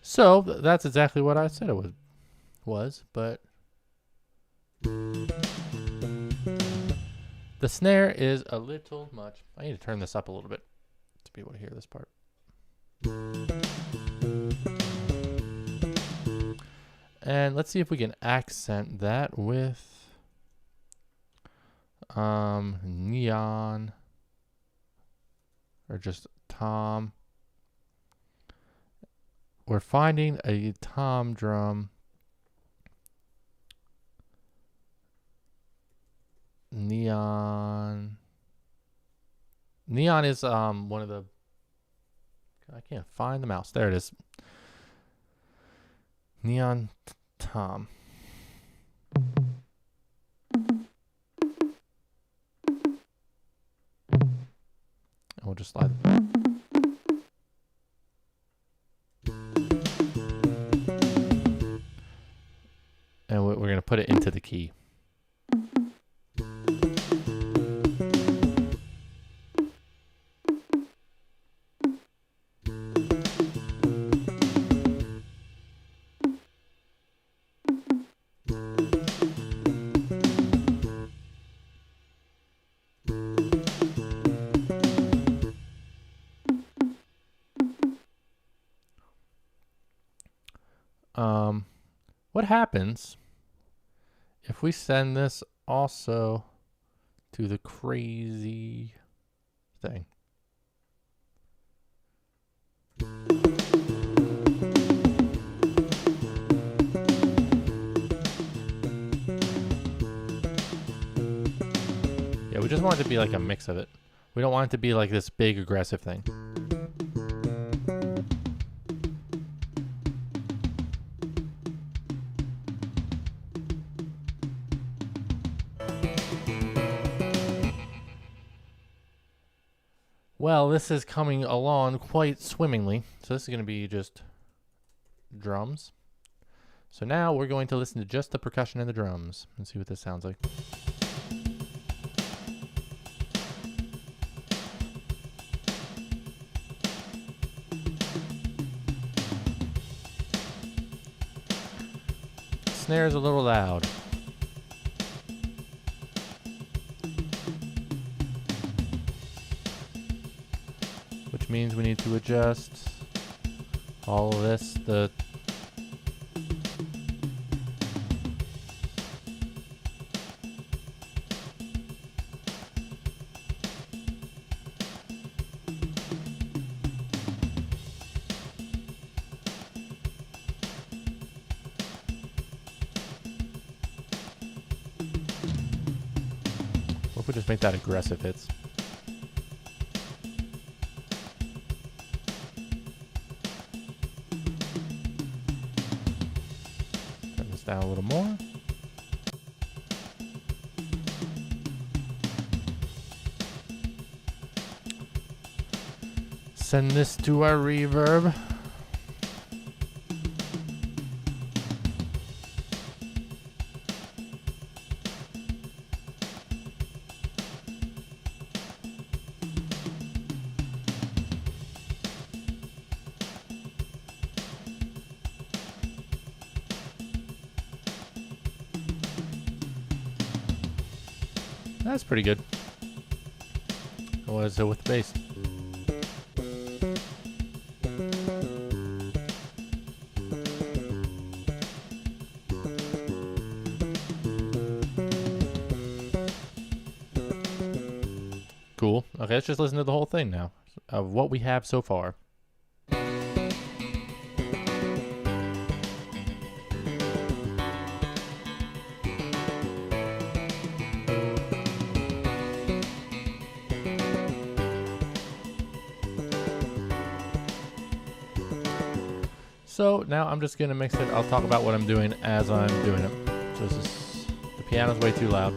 So that's exactly what I said it was, but the snare is a little much. I need to turn this up a little bit to be able to hear this part. And let's see if we can accent that with neon or just tom. We're finding a tom drum. Neon is one of the, I can't find the mouse. There it is. Neon tom. And we'll just slide it back. And we're going to put it into the key. What happens if we send this also to the crazy thing? just want it to be like a mix of it. We don't want it to be like this big aggressive thing. Well, this is coming along quite swimmingly. So this is going to be just drums. So now we're going to listen to just the percussion and the drums and see what this sounds like. Snare is a little loud. Which means we need to adjust all of this. What if we just make that aggressive hits? Turn this down a little more. Send this to our reverb. That's pretty good. What is it with the bass? Cool. Okay, let's just listen to the whole thing now of what we have so far. So now I'm just going to mix it. I'll talk about what I'm doing as I'm doing it. So this is, the piano's way too loud.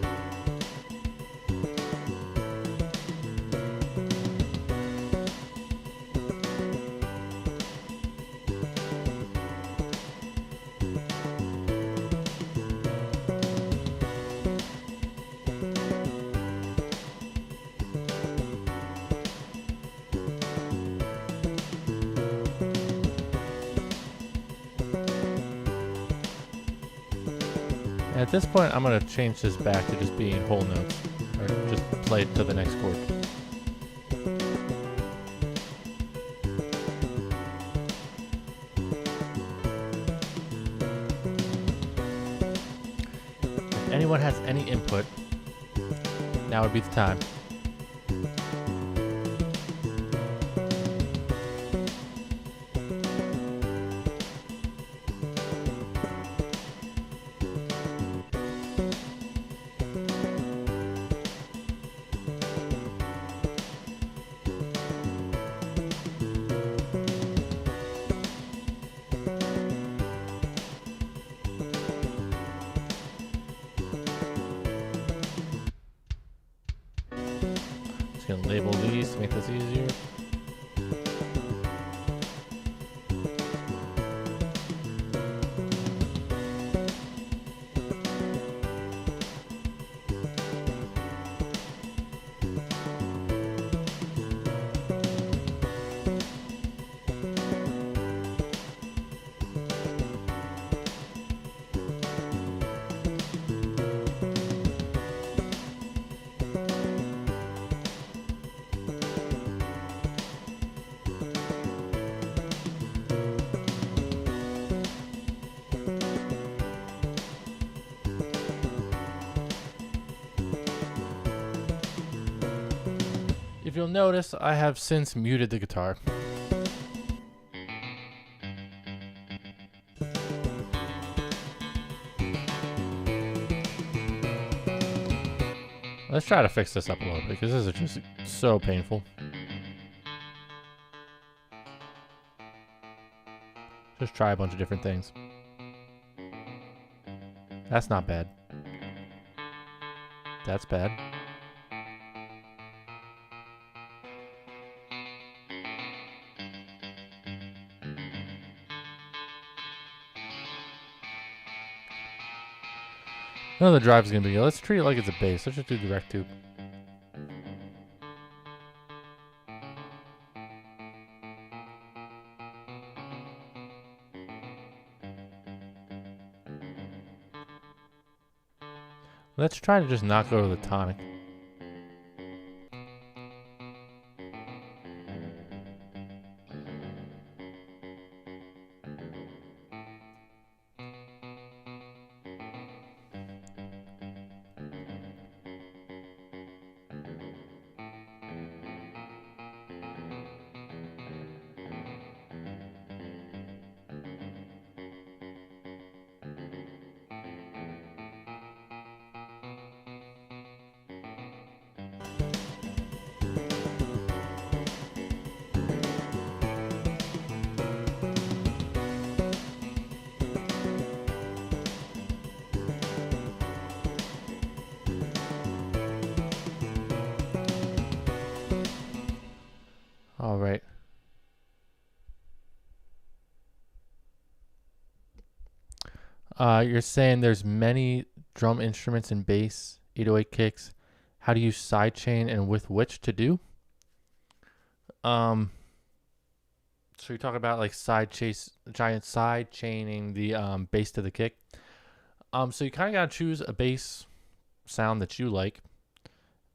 At this point, I'm going to change this back to just being whole notes, or just play it to the next chord. If anyone has any input, now would be the time. Gonna label these to make this easier. If you'll notice, I have since muted the guitar. Let's try to fix this up a little bit because this is just so painful. Just try a bunch of different things. That's not bad. That's bad. No, the drive is going to be... Let's treat it like it's a bass. Let's just do direct tube. Let's try to just not go to the tonic. All right. You're saying there's many drum instruments and bass, 808 kicks. How do you sidechain and with which to do? So you're talking about like giant side chaining the bass to the kick. So you kind of gotta choose a bass sound that you like,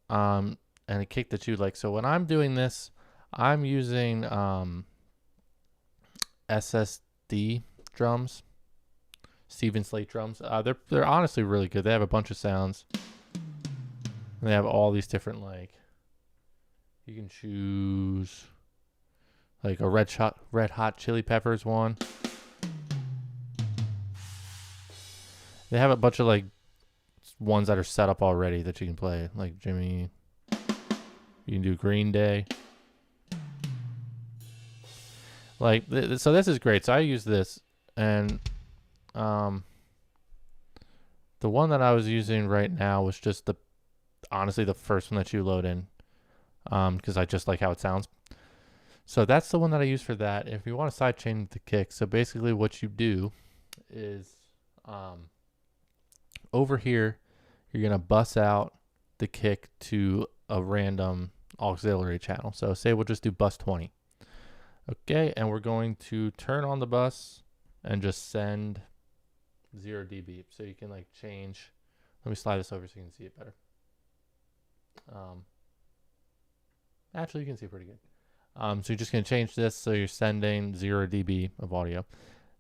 and a kick that you like. So when I'm doing this, I'm using SSD drums, Steven Slate drums. They're honestly really good. They have a bunch of sounds. And they have all these different, like, you can choose like a red hot chili peppers one. They have a bunch of like ones that are set up already that you can play, like Jimmy. You can do Green Day. Like, so this is great. So I use this, and the one that I was using right now was just honestly the first one that you load in, because I just like how it sounds. So that's the one that I use for that. If you want to sidechain the kick, so basically what you do is, over here, you're gonna bus out the kick to a random auxiliary channel. So say we'll just do bus 20. Okay, and we're going to turn on the bus and just send 0 dB. So you can like change. Let me slide this over so you can see it better. Actually, you can see it pretty good. So you're just going to change this so you're sending 0 dB of audio.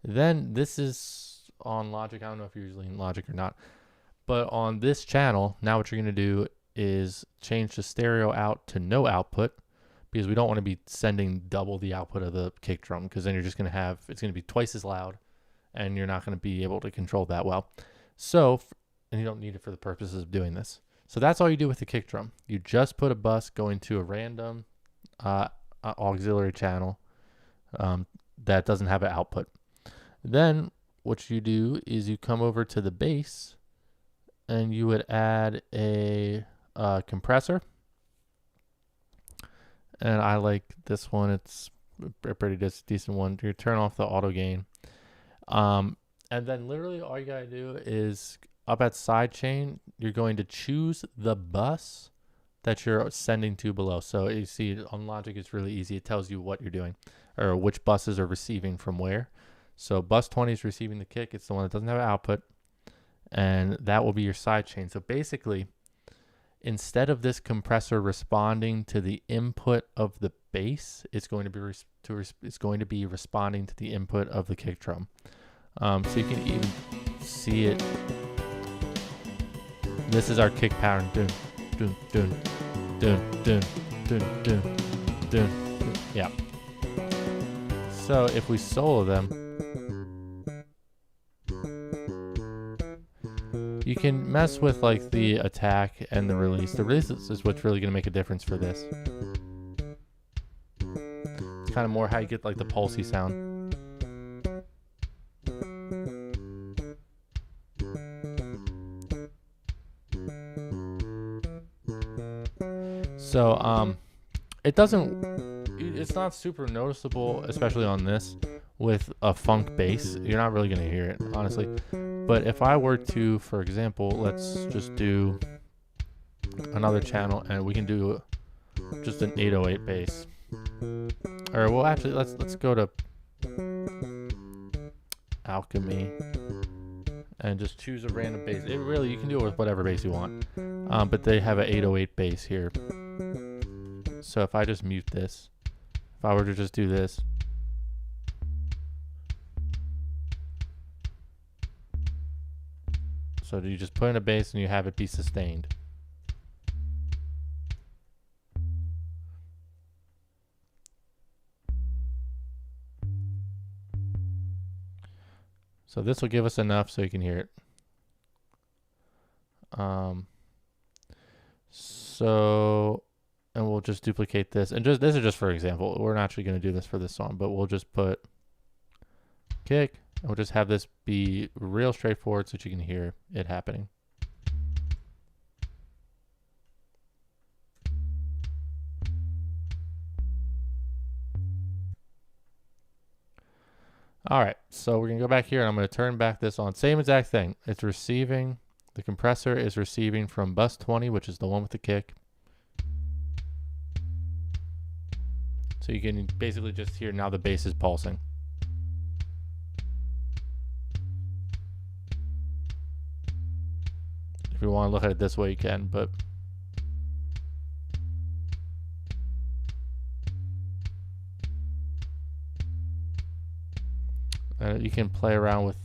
Then this is on Logic. I don't know if you're usually in Logic or not. But on this channel, now what you're going to do is change the stereo out to no output, because we don't want to be sending double the output of the kick drum, because then you're just going to have, it's going to be twice as loud, and you're not going to be able to control that well. So, and you don't need it for the purposes of doing this. So that's all you do with the kick drum. You just put a bus going to a random auxiliary channel that doesn't have an output. Then what you do is you come over to the bass, and you would add a compressor. And I like this one. It's a pretty decent one. You turn off the auto gain. And then literally all you gotta do is up at sidechain, you're going to choose the bus that you're sending to below. So you see on Logic, it's really easy. It tells you what you're doing or which buses are receiving from where. So bus 20 is receiving the kick. It's the one that doesn't have an output. And that will be your sidechain. So basically, instead of this compressor responding to the input of the bass, it's going to be responding to the input of the kick drum. So you can even see it. This is our kick pattern. Dun, dun, dun, dun, dun, dun, dun, dun. Yeah. So if we solo them, You can mess with like the attack and the release. The release is what's really going to make a difference for this. It's kind of more how you get like the pulsy sound. So it's not super noticeable, especially on this with a funk bass. You're not really going to hear it, honestly. But if I were to, for example, let's just do another channel and we can do just an 808 bass. Or well, actually, let's go to Alchemy and just choose a random bass. It really, you can do it with whatever bass you want. But they have an 808 bass here. So if I just mute this, if I were to just do this, so you just put in a bass and you have it be sustained. So this will give us enough so you can hear it. And we'll just duplicate this. And this is just for example. We're not actually going to do this for this song, but we'll just put kick. And we'll just have this be real straightforward so that you can hear it happening. All right, so we're going to go back here and I'm going to turn back this on. Same exact thing. It's receiving, the compressor is receiving from bus 20, which is the one with the kick. So you can basically just hear now the bass is pulsing. If you want to look at it this way, you can, but you can play around with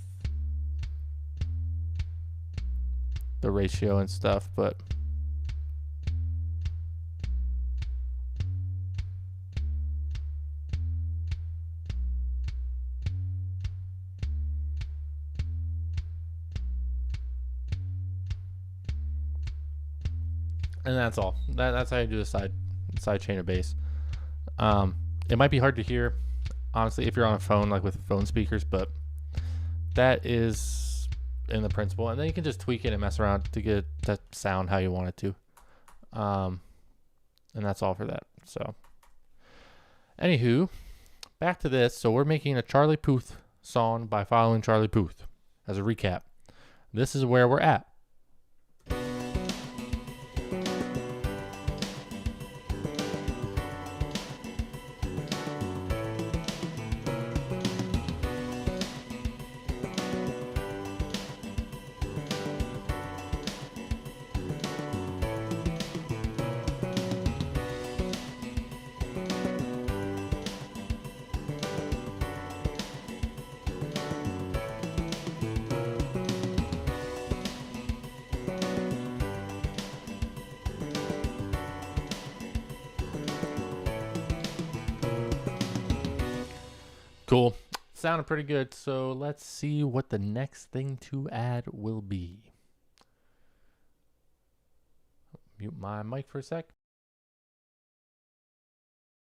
the ratio and stuff, but and that's all. That's how you do the side chain of bass. It might be hard to hear, honestly, if you're on a phone, like with phone speakers, but that is in the principle. And then you can just tweak it and mess around to get that sound how you want it to. And that's all for that. So, anywho, back to this. So we're making a Charlie Puth song by following Charlie Puth. As a recap, this is where we're at. Cool. Sounded pretty good. So let's see what the next thing to add will be. Mute my mic for a sec.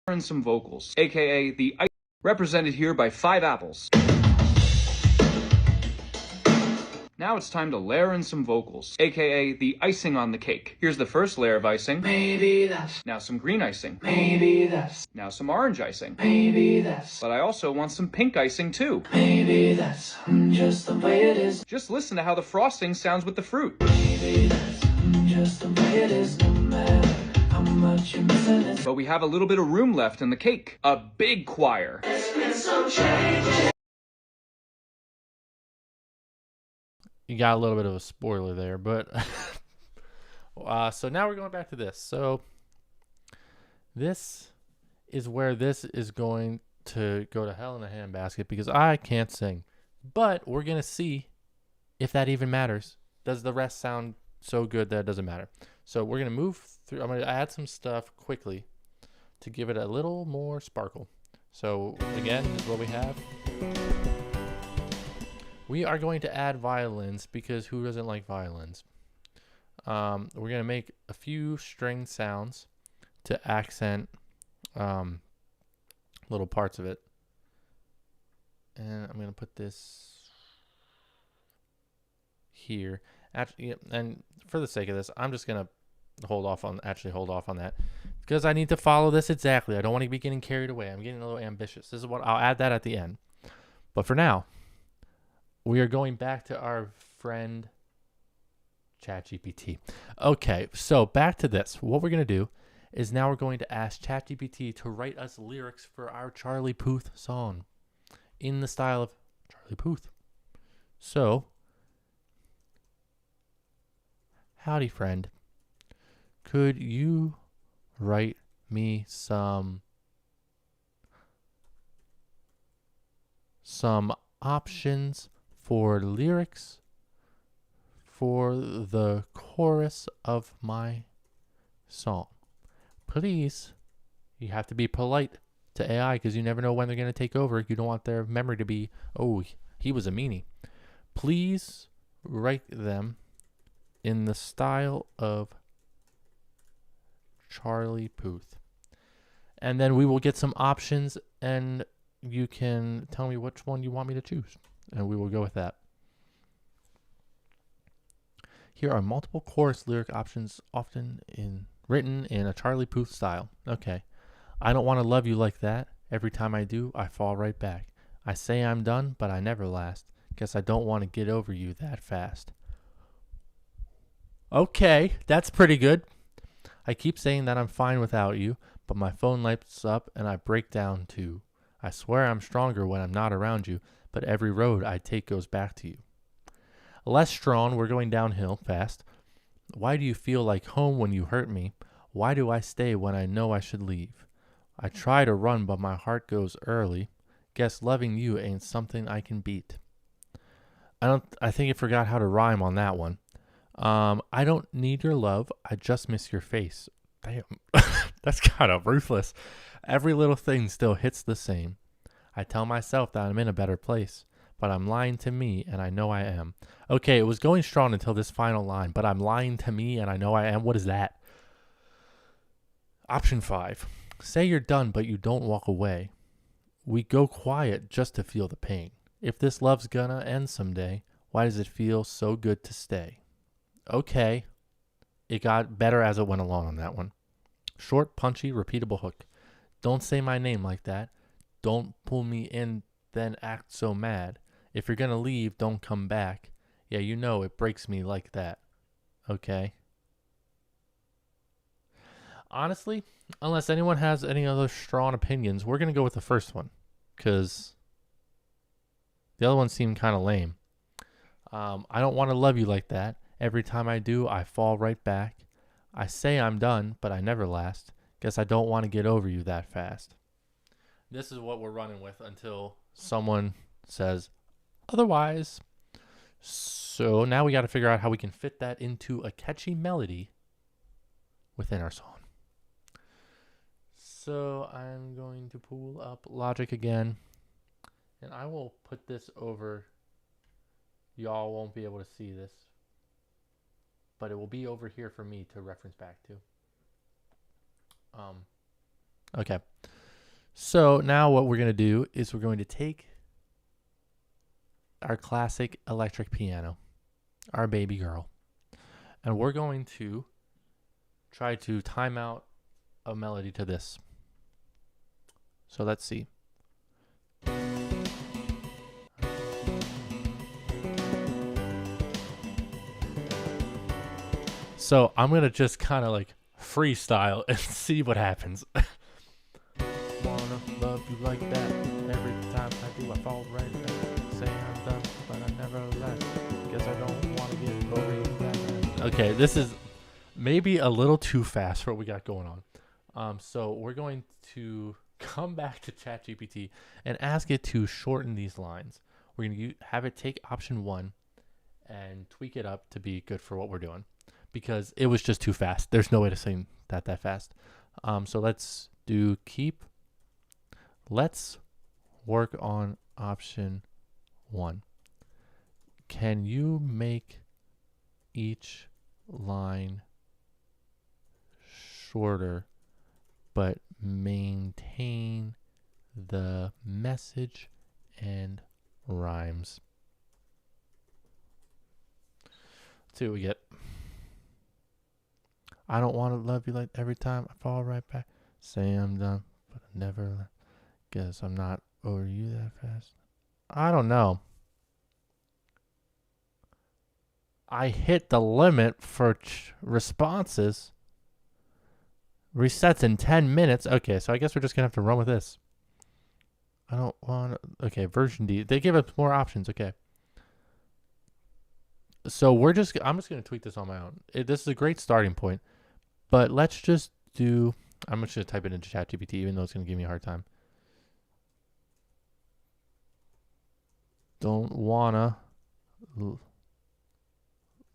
And some vocals, aka the ice, represented here by 5 apples. Now it's time to layer in some vocals, aka the icing on the cake. Here's the first layer of icing. Maybe that's, Now some green icing. maybe that's, Now some orange icing. maybe that's, But I also want some pink icing too. maybe that's just the way it is. Just listen to how the frosting sounds with the fruit. Maybe that's just the way it is, no matter how much you're missing it. But we have a little bit of room left in the cake. A big choir. There's been some change. You got a little bit of a spoiler there, but so now we're going back to this. So this is where this is going to go to hell in a handbasket because I can't sing. But we're going to see if that even matters. Does the rest sound so good that it doesn't matter? So we're going to move through. I'm going to add some stuff quickly to give it a little more sparkle. So again, this is what we have. We are going to add violins because who doesn't like violins? We're going to make a few string sounds to accent little parts of it. And I'm going to put this here. Actually, and for the sake of this, I'm just going to hold off on that because I need to follow this exactly. I don't want to be getting carried away. I'm getting a little ambitious. This is what I'll add that at the end. But for now, we are going back to our friend ChatGPT. Okay, so back to this. What we're going to do is now we're going to ask ChatGPT to write us lyrics for our Charlie Puth song in the style of Charlie Puth. So, howdy friend, could you write me some options for lyrics for the chorus of my song? Please. You have to be polite to AI because you never know when they're going to take over. You don't want their memory to be, oh, he was a meanie. Please write them in the style of Charlie Puth. And then we will get some options and you can tell me which one you want me to choose. And we will go with that. Here are multiple chorus lyric options written in a Charlie Puth style. Okay. I don't want to love you like that. Every time I do, I fall right back. I say I'm done, but I never last. Guess I don't want to get over you that fast. Okay, that's pretty good. I keep saying that I'm fine without you, but my phone lights up and I break down too. I swear I'm stronger when I'm not around you, but every road I take goes back to you. Less strong, we're going downhill fast. Why do you feel like home when you hurt me? Why do I stay when I know I should leave? I try to run, but my heart goes early. Guess loving you ain't something I can beat. I think I forgot how to rhyme on that one. I don't need your love. I just miss your face. Damn, that's kind of ruthless. Every little thing still hits the same. I tell myself that I'm in a better place, but I'm lying to me and I know I am. Okay, it was going strong until this final line, but I'm lying to me and I know I am. What is that? Option 5. Say you're done, but you don't walk away. We go quiet just to feel the pain. If this love's gonna end someday, why does it feel so good to stay? Okay. It got better as it went along on that one. Short, punchy, repeatable hook. Don't say my name like that. Don't pull me in, then act so mad. If you're gonna leave, don't come back. Yeah, you know it breaks me like that. Okay. Honestly, unless anyone has any other strong opinions, we're gonna go with the first one, because the other one seemed kind of lame. I don't want to love you like that. Every time I do, I fall right back. I say I'm done, but I never last. Guess I don't want to get over you that fast. This is what we're running with until someone says otherwise. So now we got to figure out how we can fit that into a catchy melody within our song. So I'm going to pull up Logic again, and I will put this over. Y'all won't be able to see this, but it will be over here for me to reference back to. Okay. So now what we're going to do is we're going to take our classic electric piano, our baby girl, and we're going to try to time out a melody to this. So let's see. So I'm going to just kind of like freestyle and see what happens. Wanna love you like that. Every time I do, I fall right back. Say I'm done, but I never last. Guess I don't want to get over you that fast. Okay, this is maybe a little too fast for what we got going on. So we're going to come back to ChatGPT and ask it to shorten these lines. We're going to have it take option 1 and tweak it up to be good for what we're doing, because it was just too fast. There's no way to sing that fast. So let's do keep. Let's work on option 1. can you make each line shorter but maintain the message and rhymes? Let's see what we get. I don't want to love you like every time I fall right back. Say I'm done, but I never guess I'm not over you that fast. I don't know. I hit the limit for responses. Resets in 10 minutes. Okay, so I guess we're just going to have to run with this. I don't want to... Okay, version D. They give us more options. Okay. So I'm just going to tweak this on my own. This is a great starting point. But let's just do... I'm just going to type it into ChatGPT, even though it's going to give me a hard time. Don't wanna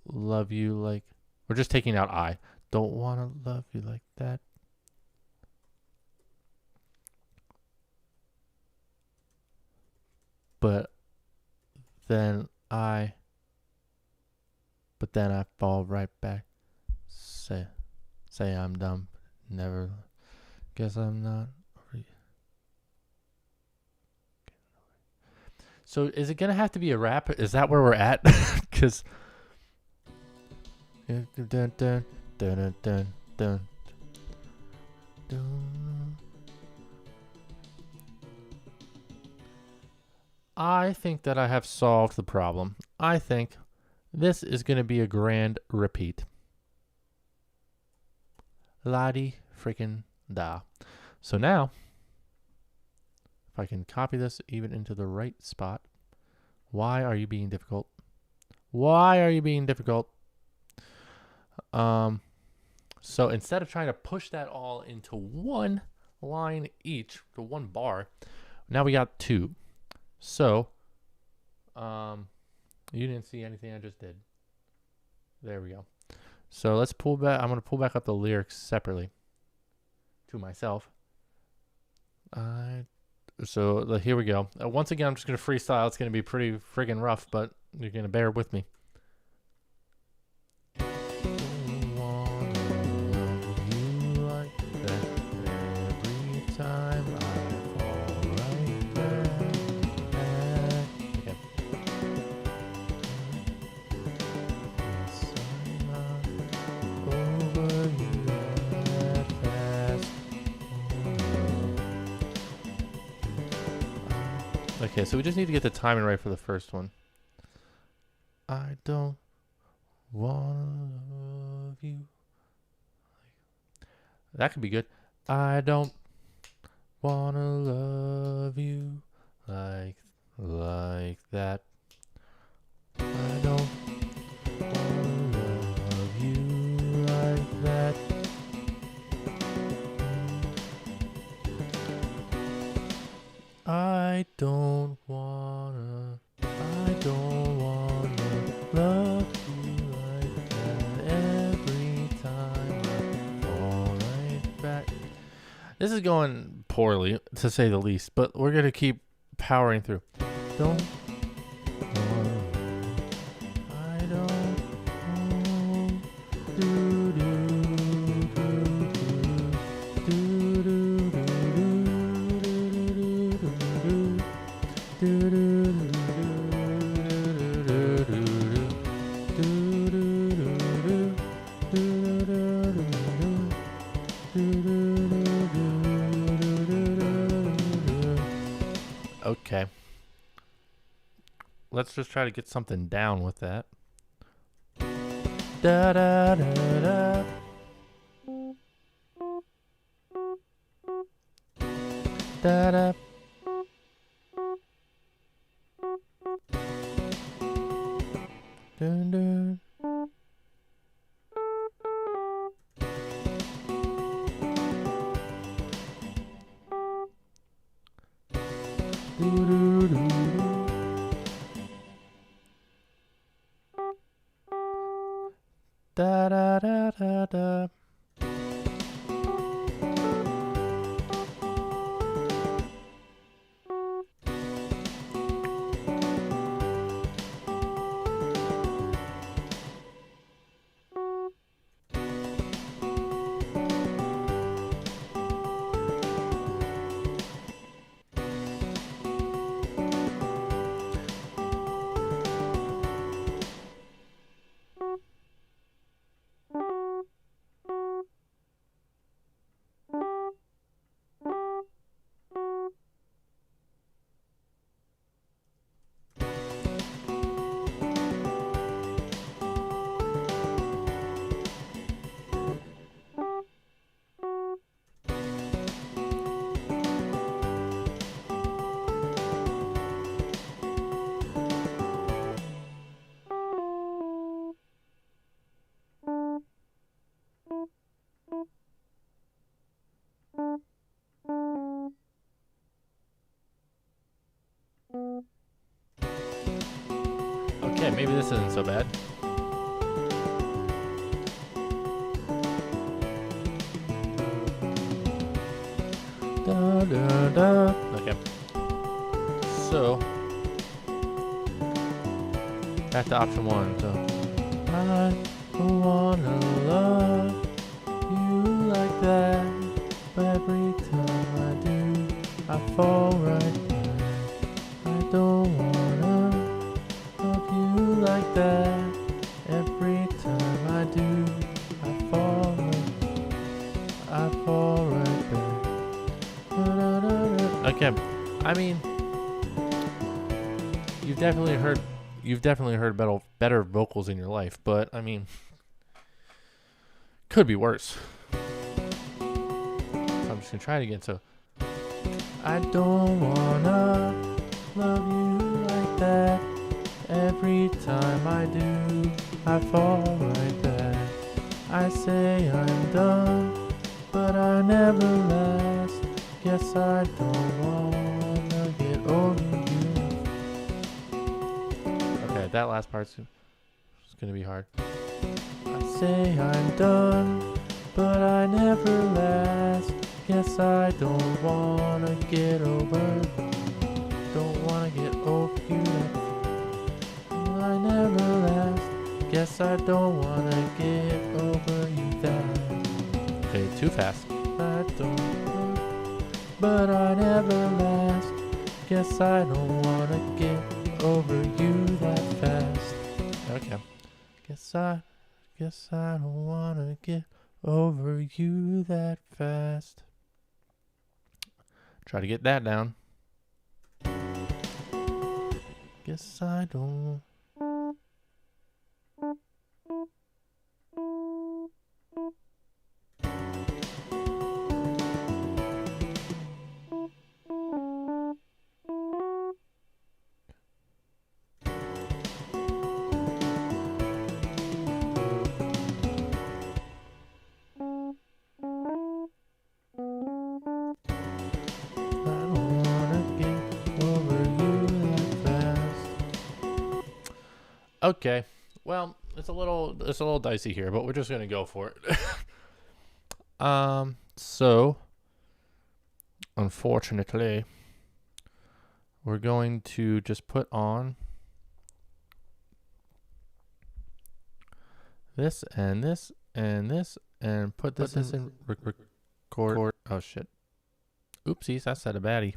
love you like... We're just taking out I. Don't wanna love you like that. But then I fall right back. Say I'm dumb. Never. Guess I'm not. So is it gonna have to be a rap? Is that where we're at? Because I think that I have solved the problem. I think this is gonna be a grand repeat. La-di freaking da. So now, if I can copy this even into the right spot. Why are you being difficult? Why are you being difficult? So instead of trying to push that all into one line each, to one bar, now we got two. So, you didn't see anything I just did. There we go. So let's pull back. I'm going to pull back up the lyrics separately to myself. So here we go. Once again, I'm just going to freestyle. It's going to be pretty friggin' rough, but you're going to bear with me. Okay, so we just need to get the timing right for the first one. I don't wanna love you. That could be good. I don't wanna love you like that. I don't wanna love you like that. I don't wanna love you like that every time I fall right back. This is going poorly, to say the least, but we're gonna keep powering through. Don't wanna, I don't do Okay. Let's just try to get something down with that. Da da da da. Da da. Dun dun. Da da da da da. Okay, maybe this isn't so bad. Da, da, da. Okay. So, back to option 1. So, I don't wanna love you like that, but every time I do, I fall right back. I don't wanna love you like that. Every time I do, I fall right back. Okay, I mean, you've definitely heard better vocals in your life, but I mean, could be worse. So I'm just gonna try it again. So, I don't wanna love you like that. Every time I do, I fall right back. I say I'm done, but I never last. Guess I don't wanna get over you. Okay, that last part's gonna be hard. I say I'm done, but I never last. Guess I don't wanna get over you. I never last. Guess I don't wanna get over you that. Okay, too fast. I don't, but I never last. Guess I don't wanna get over you that fast. Okay. Guess I don't wanna get over you that fast. Try to get that down. Guess I don't. Okay, well, it's a little dicey here, but we're just gonna go for it. So unfortunately, we're going to just put on this and this and this and put this in record. Oh shit! Oopsies, I said a baddie.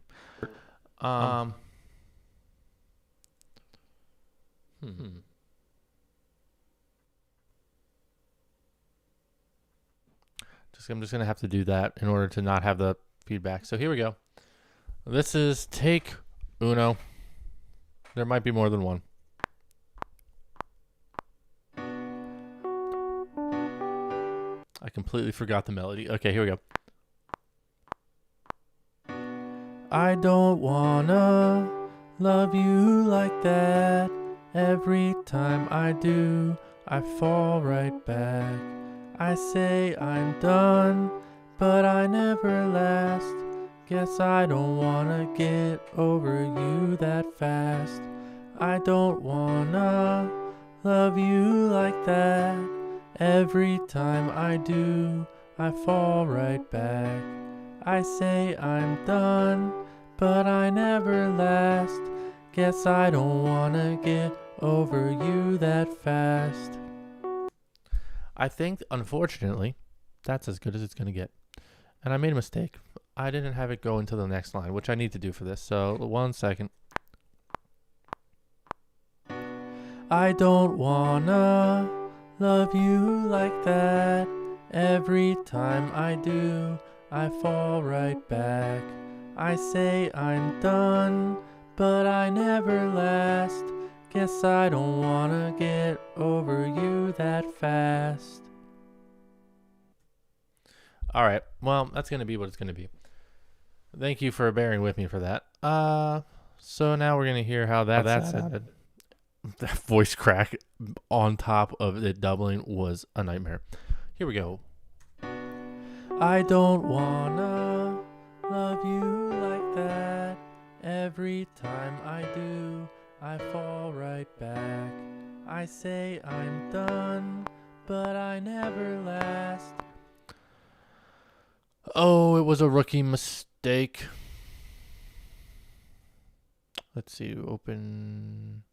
I'm just gonna have to do that in order to not have the feedback. So here we go. This is take uno. There might be more than one. I completely forgot the melody. Okay, here we go. I don't wanna love you like that. Every time I do, I fall right back. I say I'm done, but I never last. Guess I don't wanna get over you that fast. I don't wanna love you like that. Every time I do, I fall right back. I say I'm done, but I never last. Guess I don't wanna get over you that fast. I think, unfortunately, that's as good as it's going to get. And I made a mistake. I didn't have it go into the next line, which I need to do for this. So, 1 second. I don't wanna love you like that. Every time I do, I fall right back. I say I'm done, but I never last. Guess I don't wanna get over you that fast. All right. Well, that's going to be what it's going to be. Thank you for bearing with me for that. So now we're going to hear how that sounded. That voice crack on top of it doubling was a nightmare. Here we go. I don't wanna love you like that. Every time I do, I fall right back. I say I'm done, but I never last. Oh, it was a rookie mistake. Let's see, open.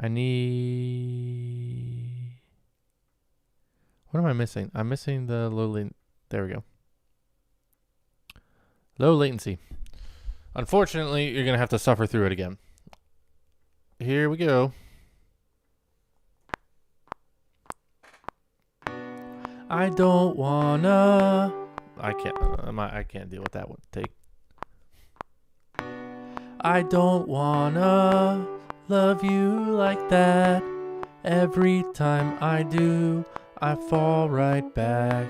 I need. What am I missing? I'm missing the low latency. There we go. Low latency. Unfortunately, you're going to have to suffer through it again. Here we go. I don't wanna. I can't deal with that one. Take. I don't wanna love you like that. Every time I do, I fall right back.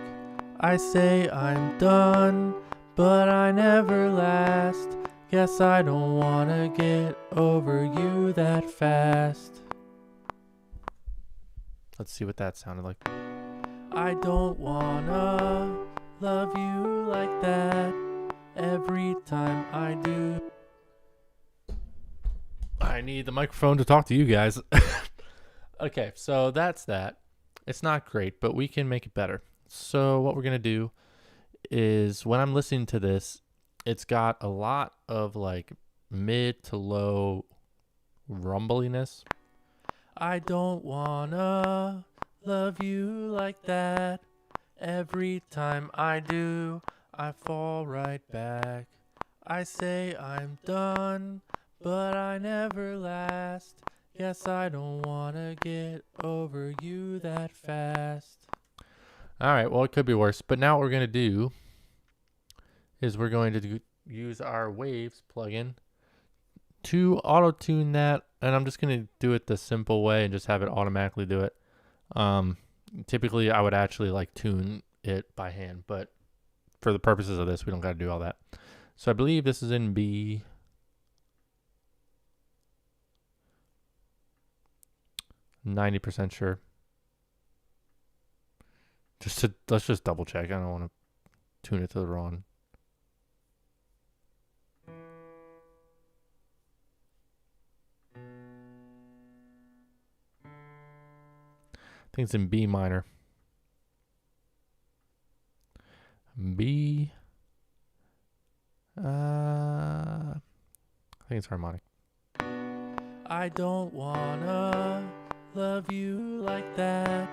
I say I'm done, but I never last. Guess I don't wanna get over you that fast. Let's see what that sounded like. I don't wanna love you like that. Every time I do. I need the microphone to talk to you guys. Okay, so that's that. It's not great, but we can make it better. So what we're going to do is when I'm listening to this, it's got a lot of like mid to low rumbliness. I don't wanna love you like that. Every time I do, I fall right back. I say I'm done, but I never last. Guess I don't wanna get over you that fast. Alright, well, it could be worse. But now what we're going to do is we're going to use our Waves plugin to auto-tune that. And I'm just going to do it the simple way and just have it automatically do it. Typically, I would actually like tune it by hand. But for the purposes of this, we don't got to do all that. So I believe this is in B. 90% sure. Let's just double check. I don't want to tune it to the wrong. I think it's in B minor. B. I think it's harmonic. I don't wanna love you like that.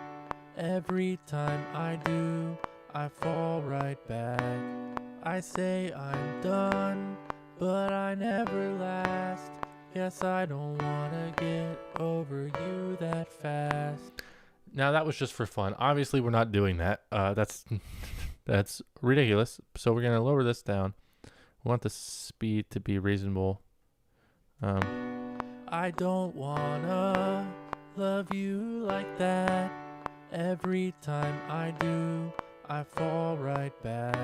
Every time I do, I fall right back. I say I'm done, but I never last. Guess I don't wanna get over you that fast. Now that was just for fun. Obviously, we're not doing that. That's that's ridiculous. So we're gonna lower this down. We want the speed to be reasonable. I don't wanna love you like that. Every time I do, I fall right back.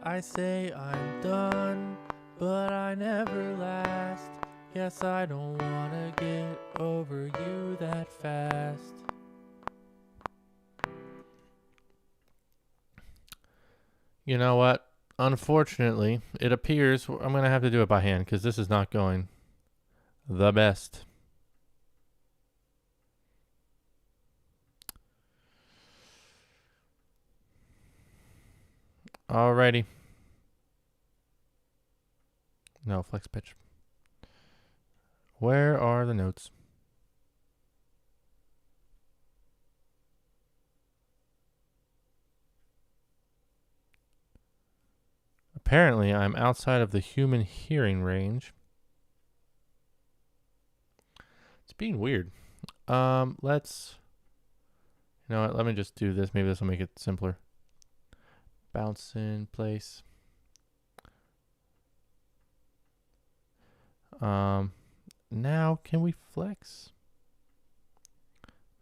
I say I'm done, but I never last. Guess I don't wanna get over you that fast. You know what? Unfortunately, it appears I'm going to have to do it by hand because this is not going the best. Alrighty. No, flex pitch. Where are the notes? Apparently, I'm outside of the human hearing range. It's being weird. Let's... You know what? Let me just do this. Maybe this will make it simpler. Bounce in place. Now, can we flex?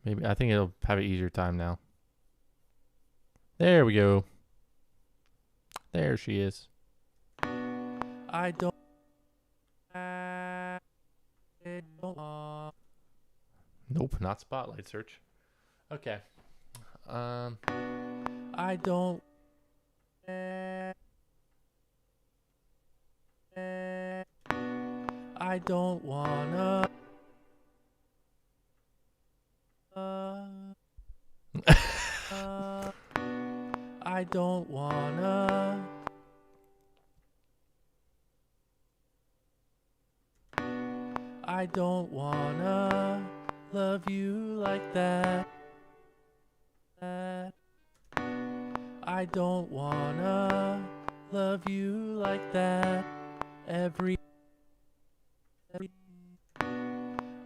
Maybe. I think it'll have an easier time now. There we go. There she is. I don't. Nope, not spotlight search. Okay. I don't. I don't wanna don't wanna. I don't wanna love you like that. I don't wanna love you like that.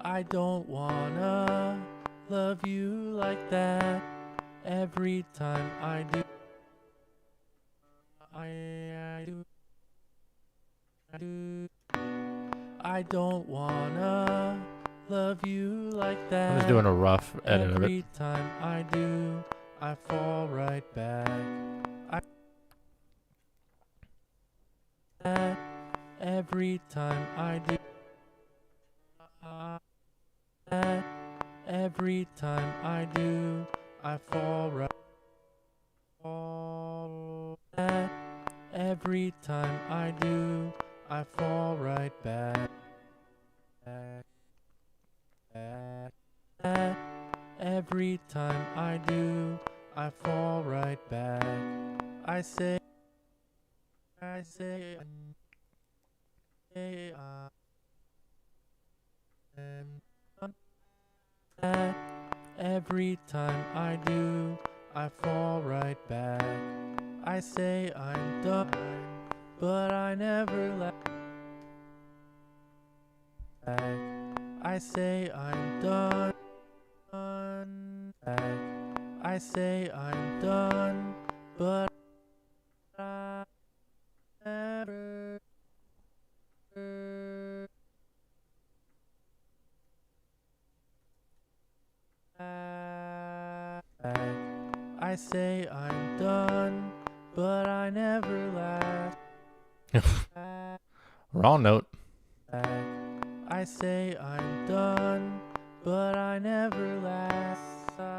I don't wanna love you like that. Every time I do, I do. I don't wanna love you like that. I'm just doing a rough edit of it. Every time I do, I fall right back. Every time I do, every time I do, I fall right. Every time I do, I fall right back. Every time I do, I fall right back. I say, every time I do, I fall right back. I say I'm done, but I never let back. I say I'm done. I say I'm done, but I never. I say I'm done, but I never last. Wrong note. I say I'm done, but I never last.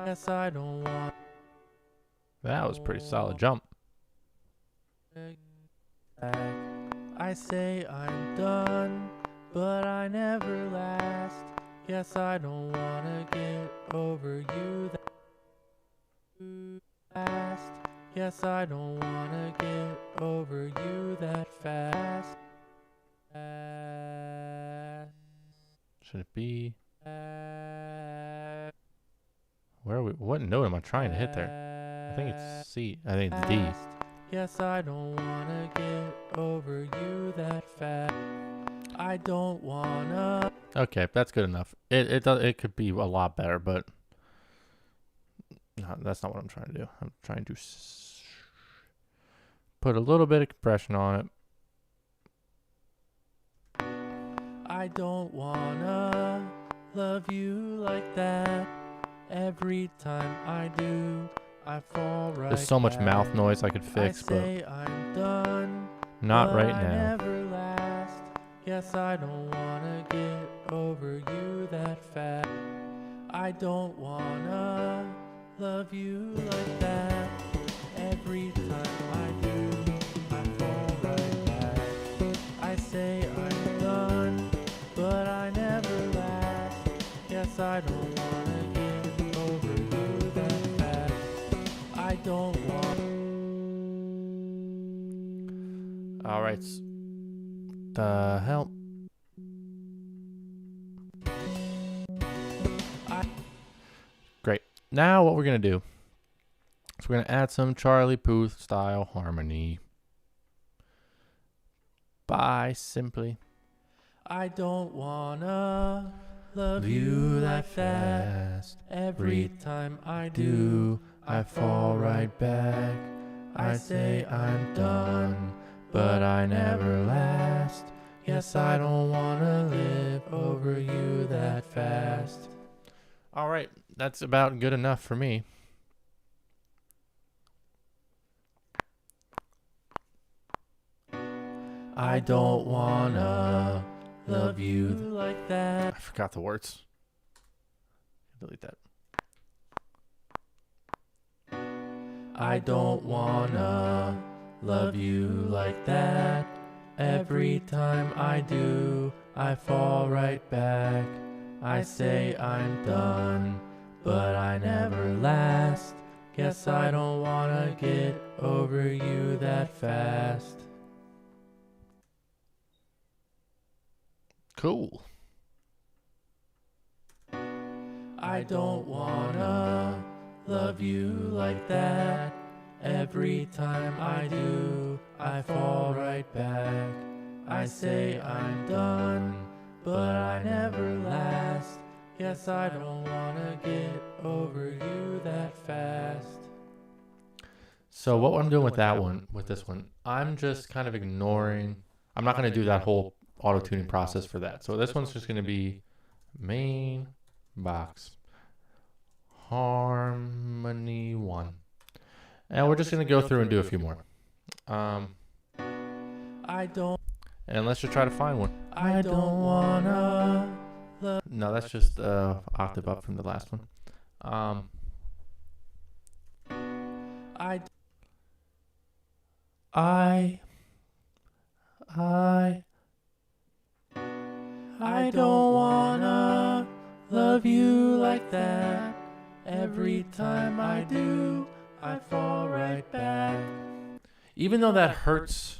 Yes, I don't want. That was a pretty solid jump. I say I'm done, but I never last. Yes, I don't wanna get over you that fast. Yes, I don't wanna get over you that fast. Should it be? Where are we? What note am I trying to hit there? I think it's C. I think it's D. Yes, I don't wanna get over you that fast. I don't wanna. Okay, that's good enough. It could be a lot better, but no, that's not what I'm trying to do. I'm trying to put a little bit of compression on it. I don't wanna love you like that. Every time I do, I fall right. There's so much mouth noise I could fix, but I'm done, not right now. Never last. Yes, I don't wanna get over you that fast. I don't wanna love you like that. Every time I do, I fall right back. I say I'm done, but I never last. Yes, I don't wanna get over you that fast. I don't want. All right. The hell? Great. Now what we're going to do is we're going to add some Charlie Puth style harmony by simply I don't wanna love you that fast. Every time I do, I fall right back. I say I'm done, but I never last. Yes, I don't wanna live over you that fast. All right, that's about good enough for me. I don't wanna love you like that. I forgot the words. Delete that. I don't wanna love you like that. Every time I do, I fall right back. I say I'm done, but I never last. Guess I don't wanna get over you that fast. Cool. I don't wanna love you like that. Every time I do, I fall right back. I say I'm done, but I never last. Guess I don't wanna get over you that fast. So what I'm doing with that one, with this one, I'm just kind of ignoring. I'm not going to do that whole auto-tuning process for that. So this one's just going to be main box harmony 1. And we're just going to go through and do a few more. I don't. And let's just try to find one. I don't wanna. No, that's just octave up from the last one. I don't wanna love you like that. Every time I do, I fall right back. Even though that hurts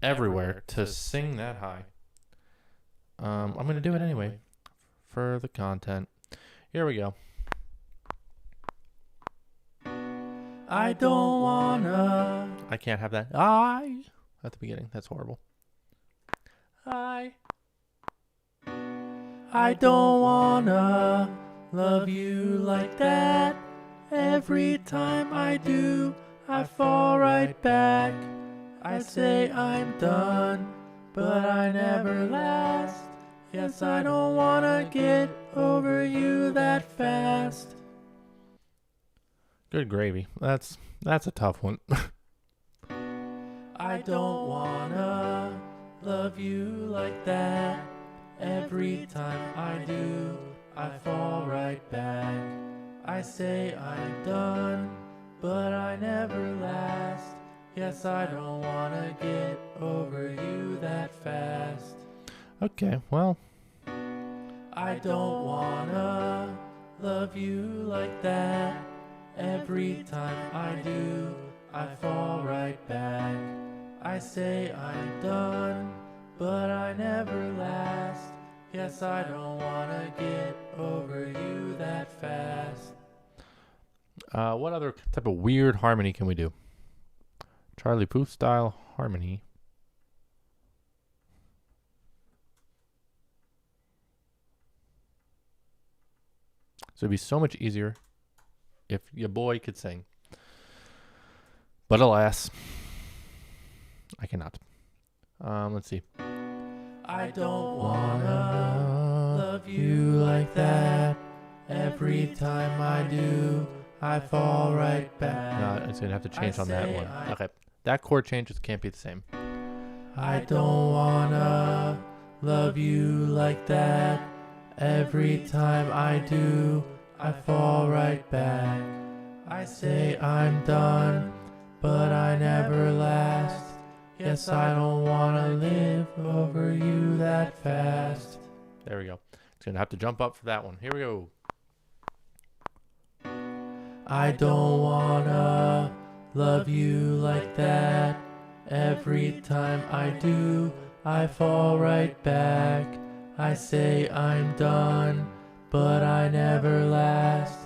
everywhere to sing that high, I'm gonna do it anyway for the content. Here we go. I don't wanna. I can't have that I at the beginning. That's horrible. I don't wanna love you like that. Every time I do, I fall right back. I say I'm done, but I never last. Yes, I don't wanna get over you that fast. Good gravy. That's a tough one. I don't wanna love you like that. Every time I do, I fall right back. I say I'm done, but I never last. Yes, I don't wanna get over you that fast. Okay, well, I don't wanna love you like that. Every time I do, I fall right back. I say I'm done, but I never last. Yes, I don't wanna get over you that fast. What other type of weird harmony can we do? Charlie Puth style harmony. So it'd be so much easier if your boy could sing. But alas, I cannot. Let's see. I don't wanna love you like that. Every time I do, I fall right back. No, it's gonna have to change on that one. Okay, that chord changes can't be the same. I don't wanna love you like that. Every time I do, I fall right back. I say I'm done, but I never last. Yes, I don't wanna live over you that fast. There we go. It's gonna have to jump up for that one. Here we go. I don't wanna love you like that. Every time I do, I fall right back. I say I'm done, but I never last.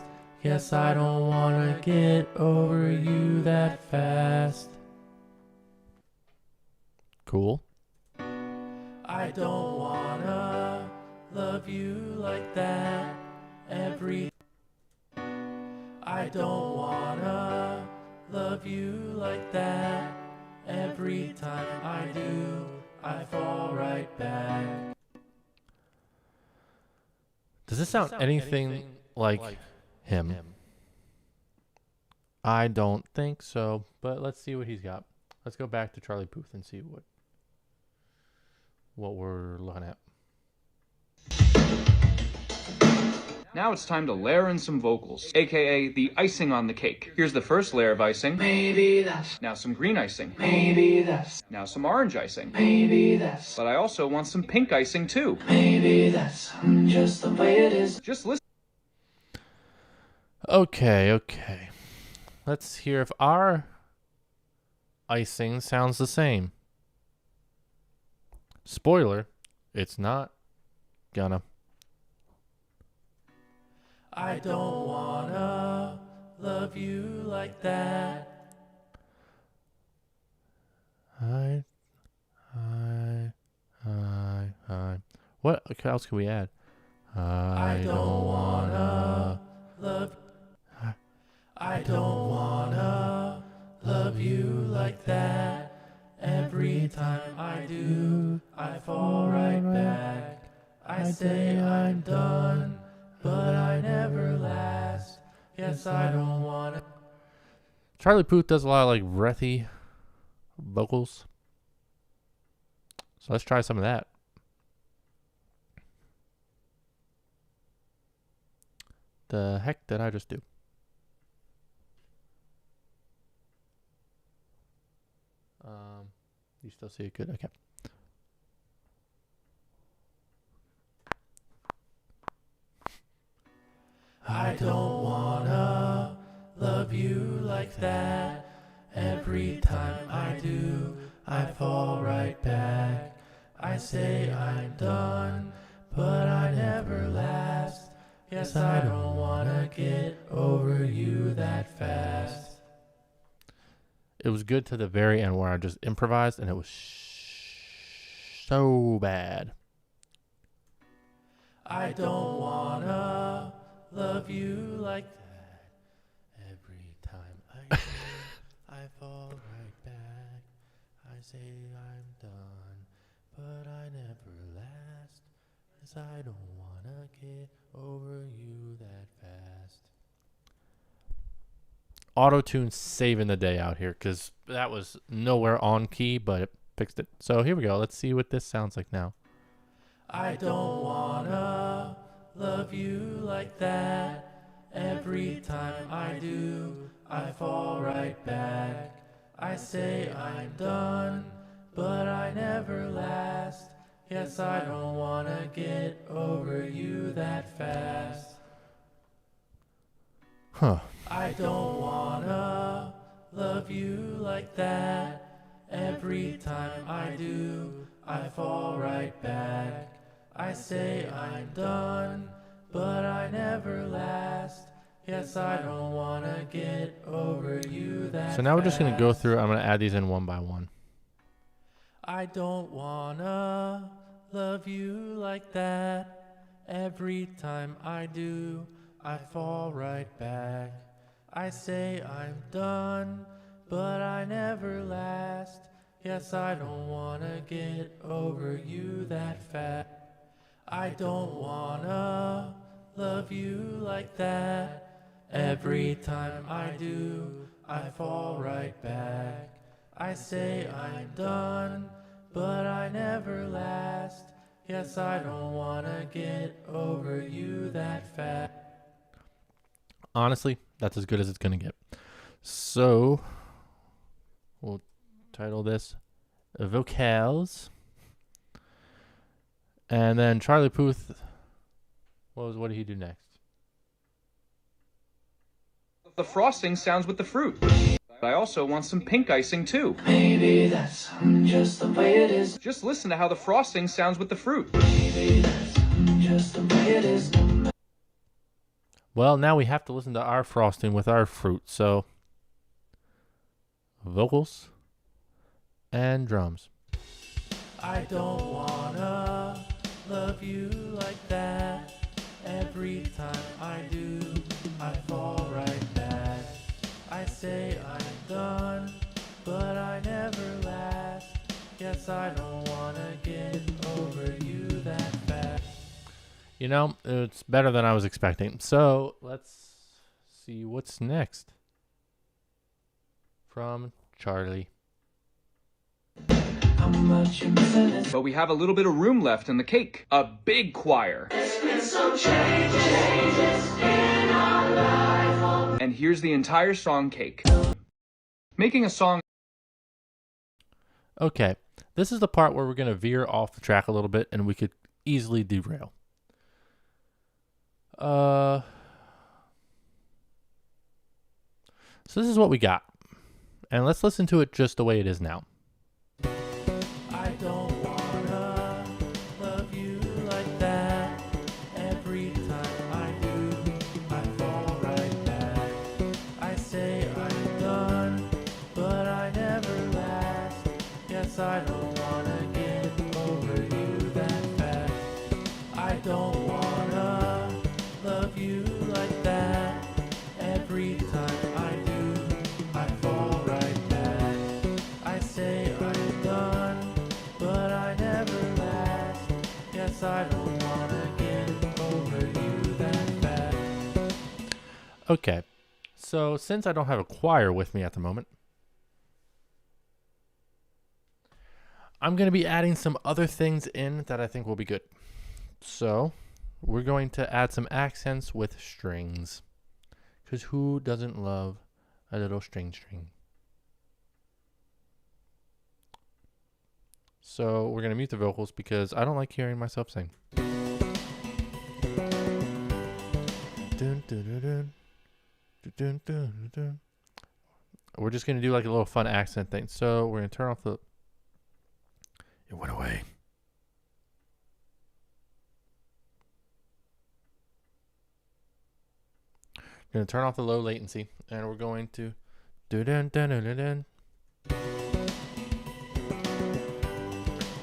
Yes, I don't wanna get over you that fast. Cool. I don't wanna love you like that. I don't wanna love you like that. Every time I do, I fall right back. Does this sound anything like him? I don't think so, but let's see what he's got. Let's go back to Charlie Puth and see what we're looking at. Now it's time to layer in some vocals, aka the icing on the cake. Here's the first layer of icing. Maybe that's, Now some green icing. maybe that's, Now some orange icing. maybe that's, But I also want some pink icing too. maybe that's just the way it is. Just listen. Okay. let's hear if our icing sounds the same. Spoiler, it's not gonna. I don't wanna love you like that. I. What else can we add? I don't wanna love. I don't wanna love you like that. Every time I do, I fall right back. I say I'm done, but I never last. Yes, I don't wanna. Charlie Puth does a lot of like breathy vocals. So let's try some of that. The heck did I just do? You still see it good? Okay. I don't wanna love you like that. Every time I do, I fall right back. I say I'm done, but I never last. Yes, I don't wanna get over you that fast. It was good to the very end where I just improvised and it was so bad. I don't wanna love you like that. Every time I do, I fall right back. I say I'm done, but I never last. 'Cause I don't wanna get over you that fast. Auto-tune saving the day out here because that was nowhere on key, but it fixed it. So here we go. Let's see what this sounds like now. I don't wanna love you like that. Every time I do, I fall right back. I say I'm done, but I never last. Yes, I don't wanna get over you that fast. Huh. I don't wanna love you like that. Every time I do, I fall right back. I say I'm done, but I never last. Yes, I don't wanna get over you that fast. So now we're just gonna go through. I'm gonna add these in one by one. I don't wanna love you like that. Every time I do, I fall right back. I say I'm done, but I never last. Yes, I don't wanna get over you that fast. I don't wanna love you like that. Every time I do, I fall right back. I say I'm done, but I never last. Yes, I don't wanna get over you that fast. Honestly, that's as good as it's going to get. So, we'll title this Vocals. And then Charlie Puth, what did he do next? The frosting sounds with the fruit. I also want some pink icing too. Maybe that's just the way it is. Just listen to how the frosting sounds with the fruit. Maybe that's just the way it is. Well, now we have to listen to our frosting with our fruit. So, vocals and drums. I don't wanna love you like that. Every time I do, I fall right back. I say I'm done, but I never last. Yes, I don't wanna get over you that fast. You know, it's better than I was expecting. So let's see what's next from Charlie. But we have a little bit of room left in the cake. A big choir. And here's the entire song cake. Making a song. Okay, this is the part where we're going to veer off the track a little bit and we could easily derail. So this is what we got. And let's listen to it just the way it is now. I don't wanna love you like that. Every time I do, I fall right back. I say I'm done, but I never last. Yes, I don't wanna get over you that fast. I don't wanna love you like that. Every time I do, I fall right back. I say I'm done, but I never last. Yes, I don't wanna get over you that fast. Okay. So since I don't have a choir with me at the moment, I'm going to be adding some other things in that I think will be good. So we're going to add some accents with strings. Because who doesn't love a little string? So we're going to mute the vocals because I don't like hearing myself sing. Dun, dun, dun, dun. Dun, dun, dun, dun. We're just going to do like a little fun accent thing. So we're going to turn off the... It went away. We're going to turn off the low latency. And we're going to... Dun, dun, dun, dun, dun, dun.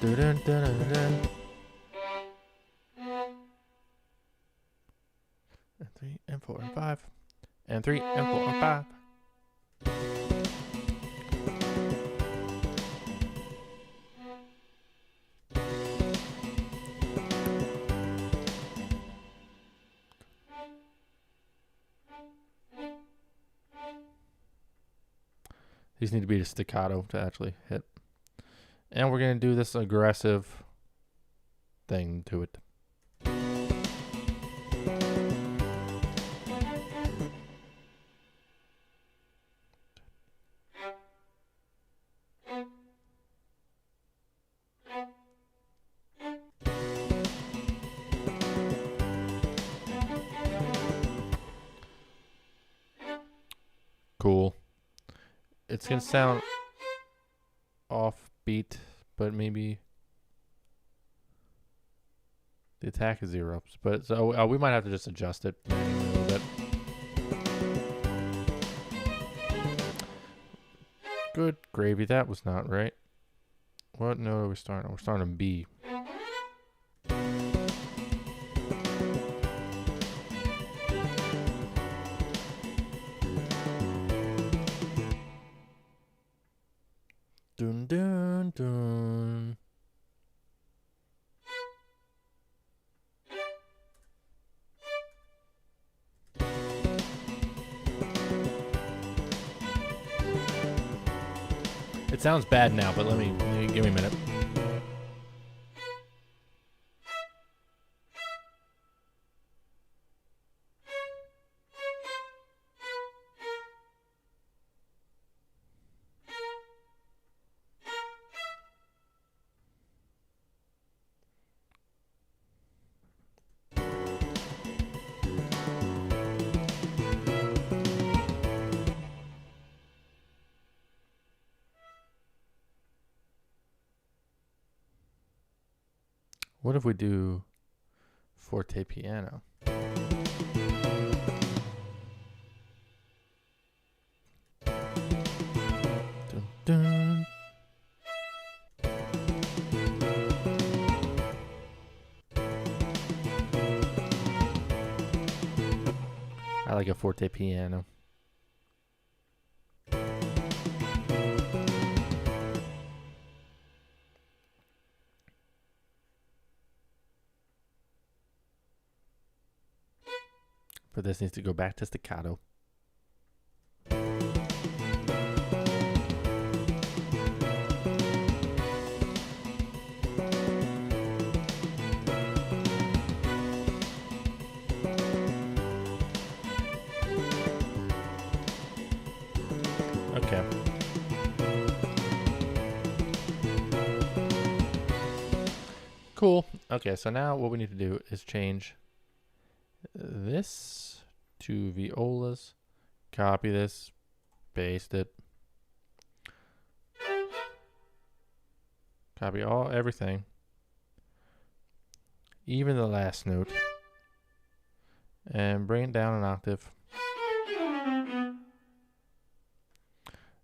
Dun, dun, dun, dun, dun. And 3 and 4 and 5. And 3 and 4 and 5. These need to be a staccato to actually hit. And we're going to do this aggressive thing to it. Cool. It's going to sound offbeat, but maybe the attack is 0. But so we might have to just adjust it a little bit. Good gravy. That was not right. What note are we starting? We're starting on B. Dun dun dun. It sounds bad now, but let me give me a minute. What if we do forte piano? Dun, dun. I like a forte piano. But this needs to go back to staccato. Okay. Cool. Okay, so now what we need to do is change this to violas, copy this, Paste it. Copy everything. Even the last note. And bring it down an octave.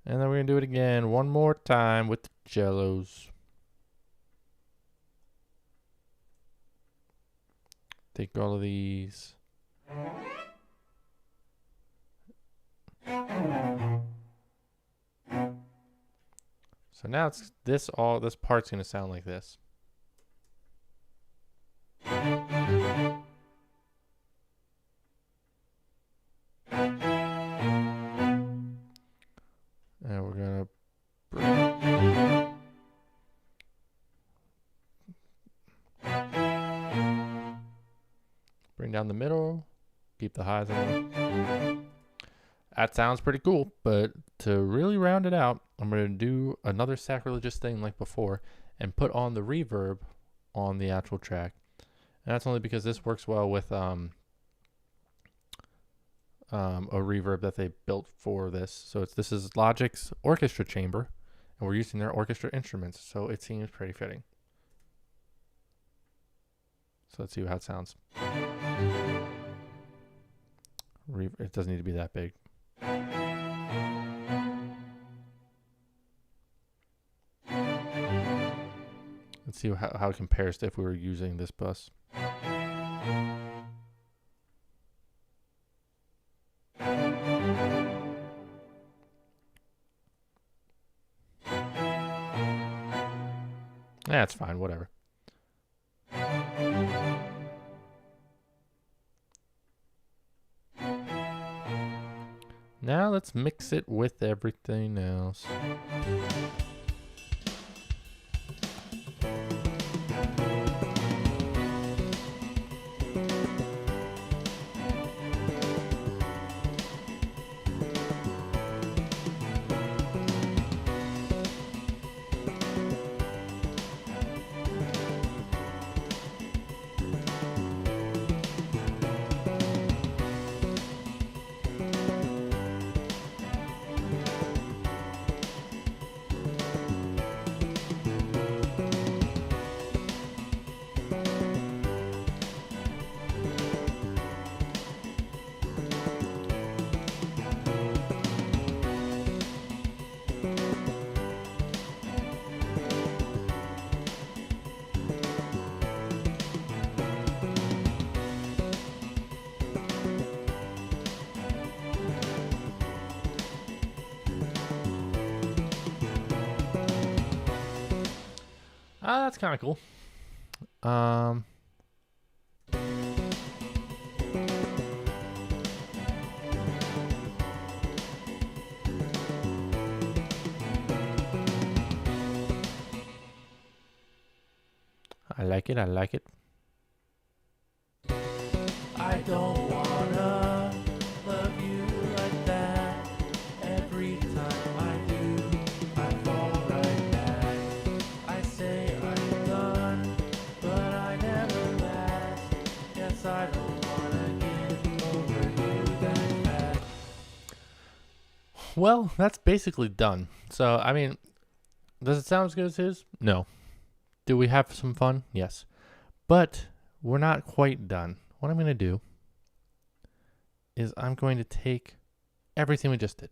And then we're going to do it again one more time with the cellos. Take all of these. So now it's this part's going to sound like this. And we're going to bring down the middle, keep the highs on. That sounds pretty cool, but to really round it out, I'm going to do another sacrilegious thing like before and put on the reverb on the actual track. And that's only because this works well with a reverb that they built for this. So this is Logic's orchestra chamber, and we're using their orchestra instruments, so it seems pretty fitting. So let's see how it sounds. It doesn't need to be that big. Let's see how it compares to if we were using this bus. That's fine, whatever. Now let's mix it with everything else. That's kind of cool. I like it. I like it. I don't wanna love you like that. Every time I do, I fall right back. I say I'm done, but I never last. Guess I don't wanna get over you that fast. Well, that's basically done. So, I mean, does it sound as good as his? No. Do we have some fun? Yes. But we're not quite done. What I'm going to do is I'm going to take everything we just did.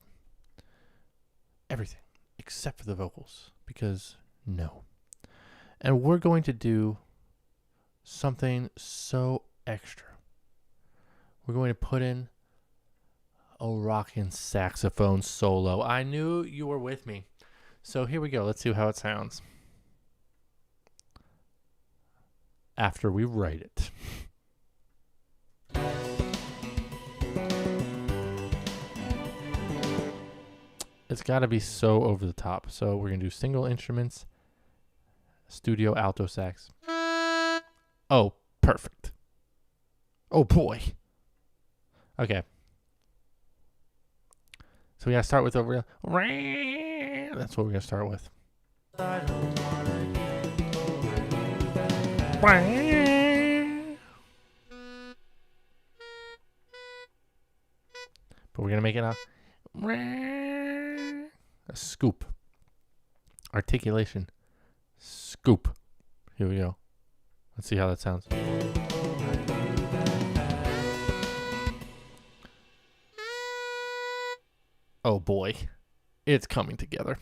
Everything. Except for the vocals. Because no. And we're going to do something so extra. We're going to put in a rockin' saxophone solo. I knew you were with me. So here we go. Let's see how it sounds after we write it. It's got to be so over the top. So we're going to do single instruments, studio alto sax. Oh, perfect. Oh, boy. Okay. So we got to start with over. That's what we're going to start with. I don't wanna get over you that fast. But we're going to make it a. A scoop. Articulation. Scoop. Here we go. Let's see how that sounds. Oh boy. It's coming together.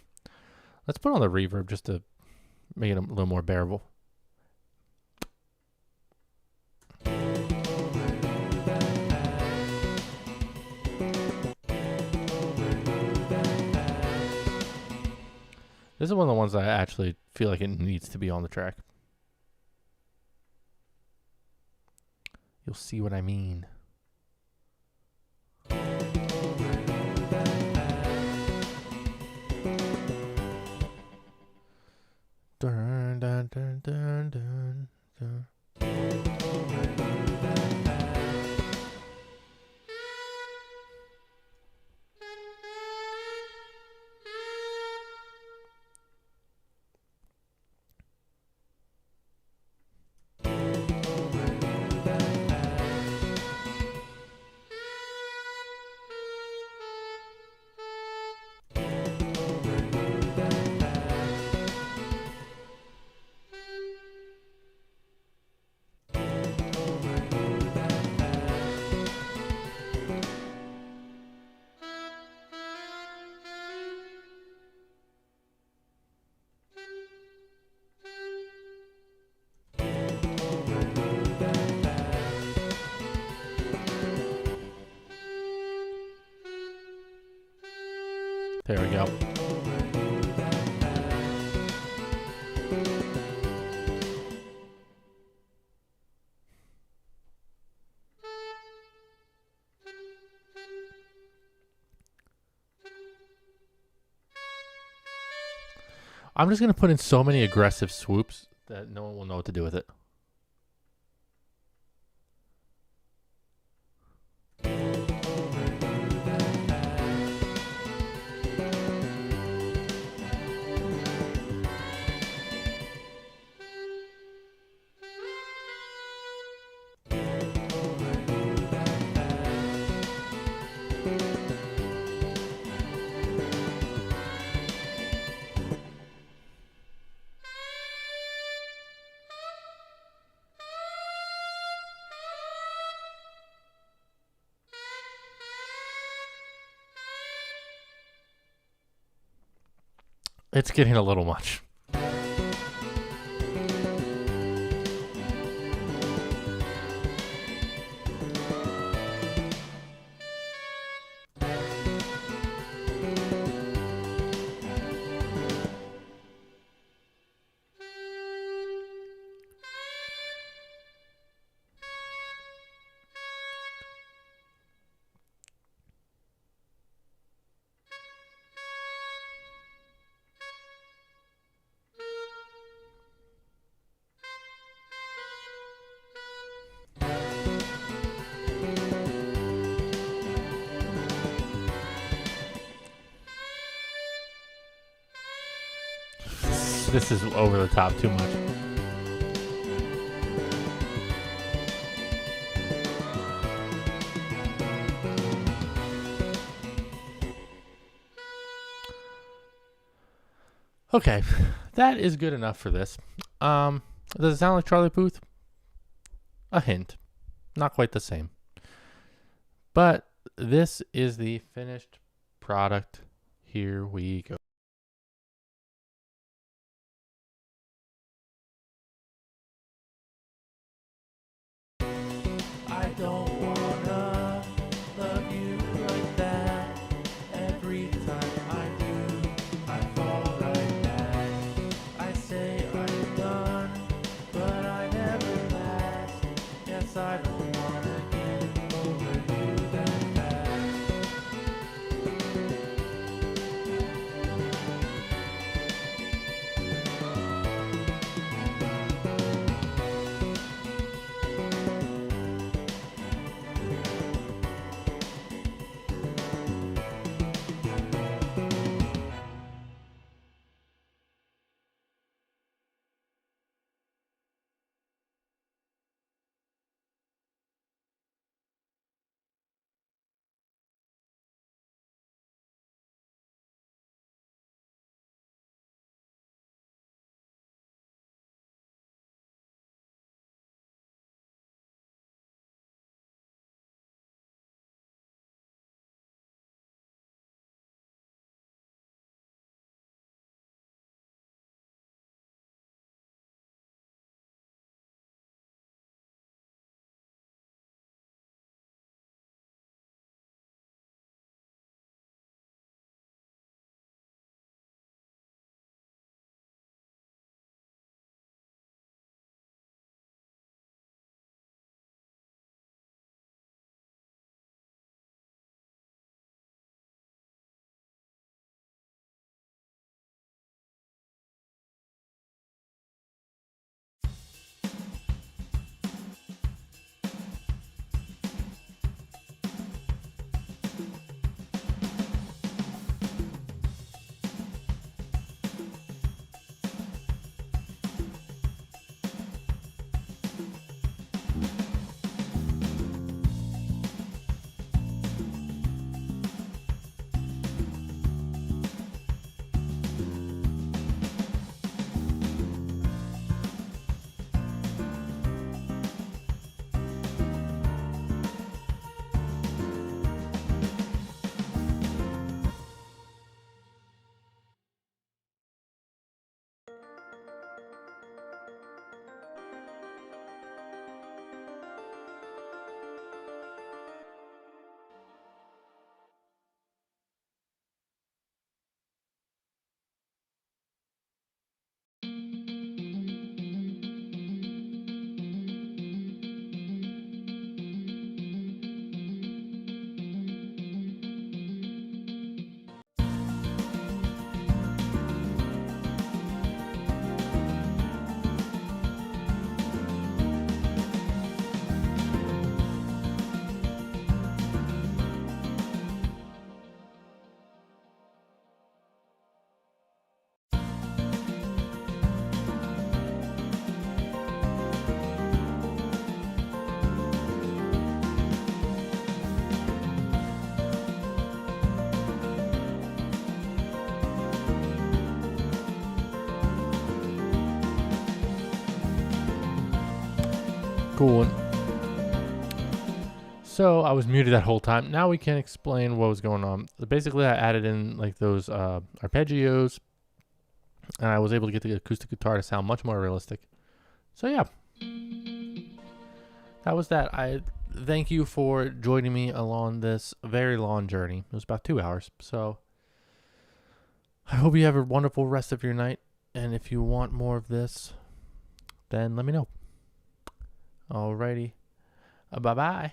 Let's put on the reverb just to make it a little more bearable. This is one of the ones I actually feel like it needs to be on the track. You'll see what I mean. Dun, dun, dun, dun, dun, dun. There we go. I'm just going to put in so many aggressive swoops that no one will know what to do with it. It's getting a little much. This is over the top too much. Okay, that is good enough for this. Does it sound like Charlie Puth? A hint. Not quite the same. But this is the finished product. Here we go. I don't wanna love you like that. Every time I do, I fall right back. I say I'm done, but I never last. Yes, I don't wanna get over you that fast. cool one. So I was muted that whole time. Now we can explain what was going on. Basically, I added in like those arpeggios, and I was able to get the acoustic guitar to sound much more realistic. So yeah, that was that. I thank you for joining me along this very long journey. It was about 2 hours. So I hope you have a wonderful rest of your night. And if you want more of this, then let me know. Alrighty. Bye-bye.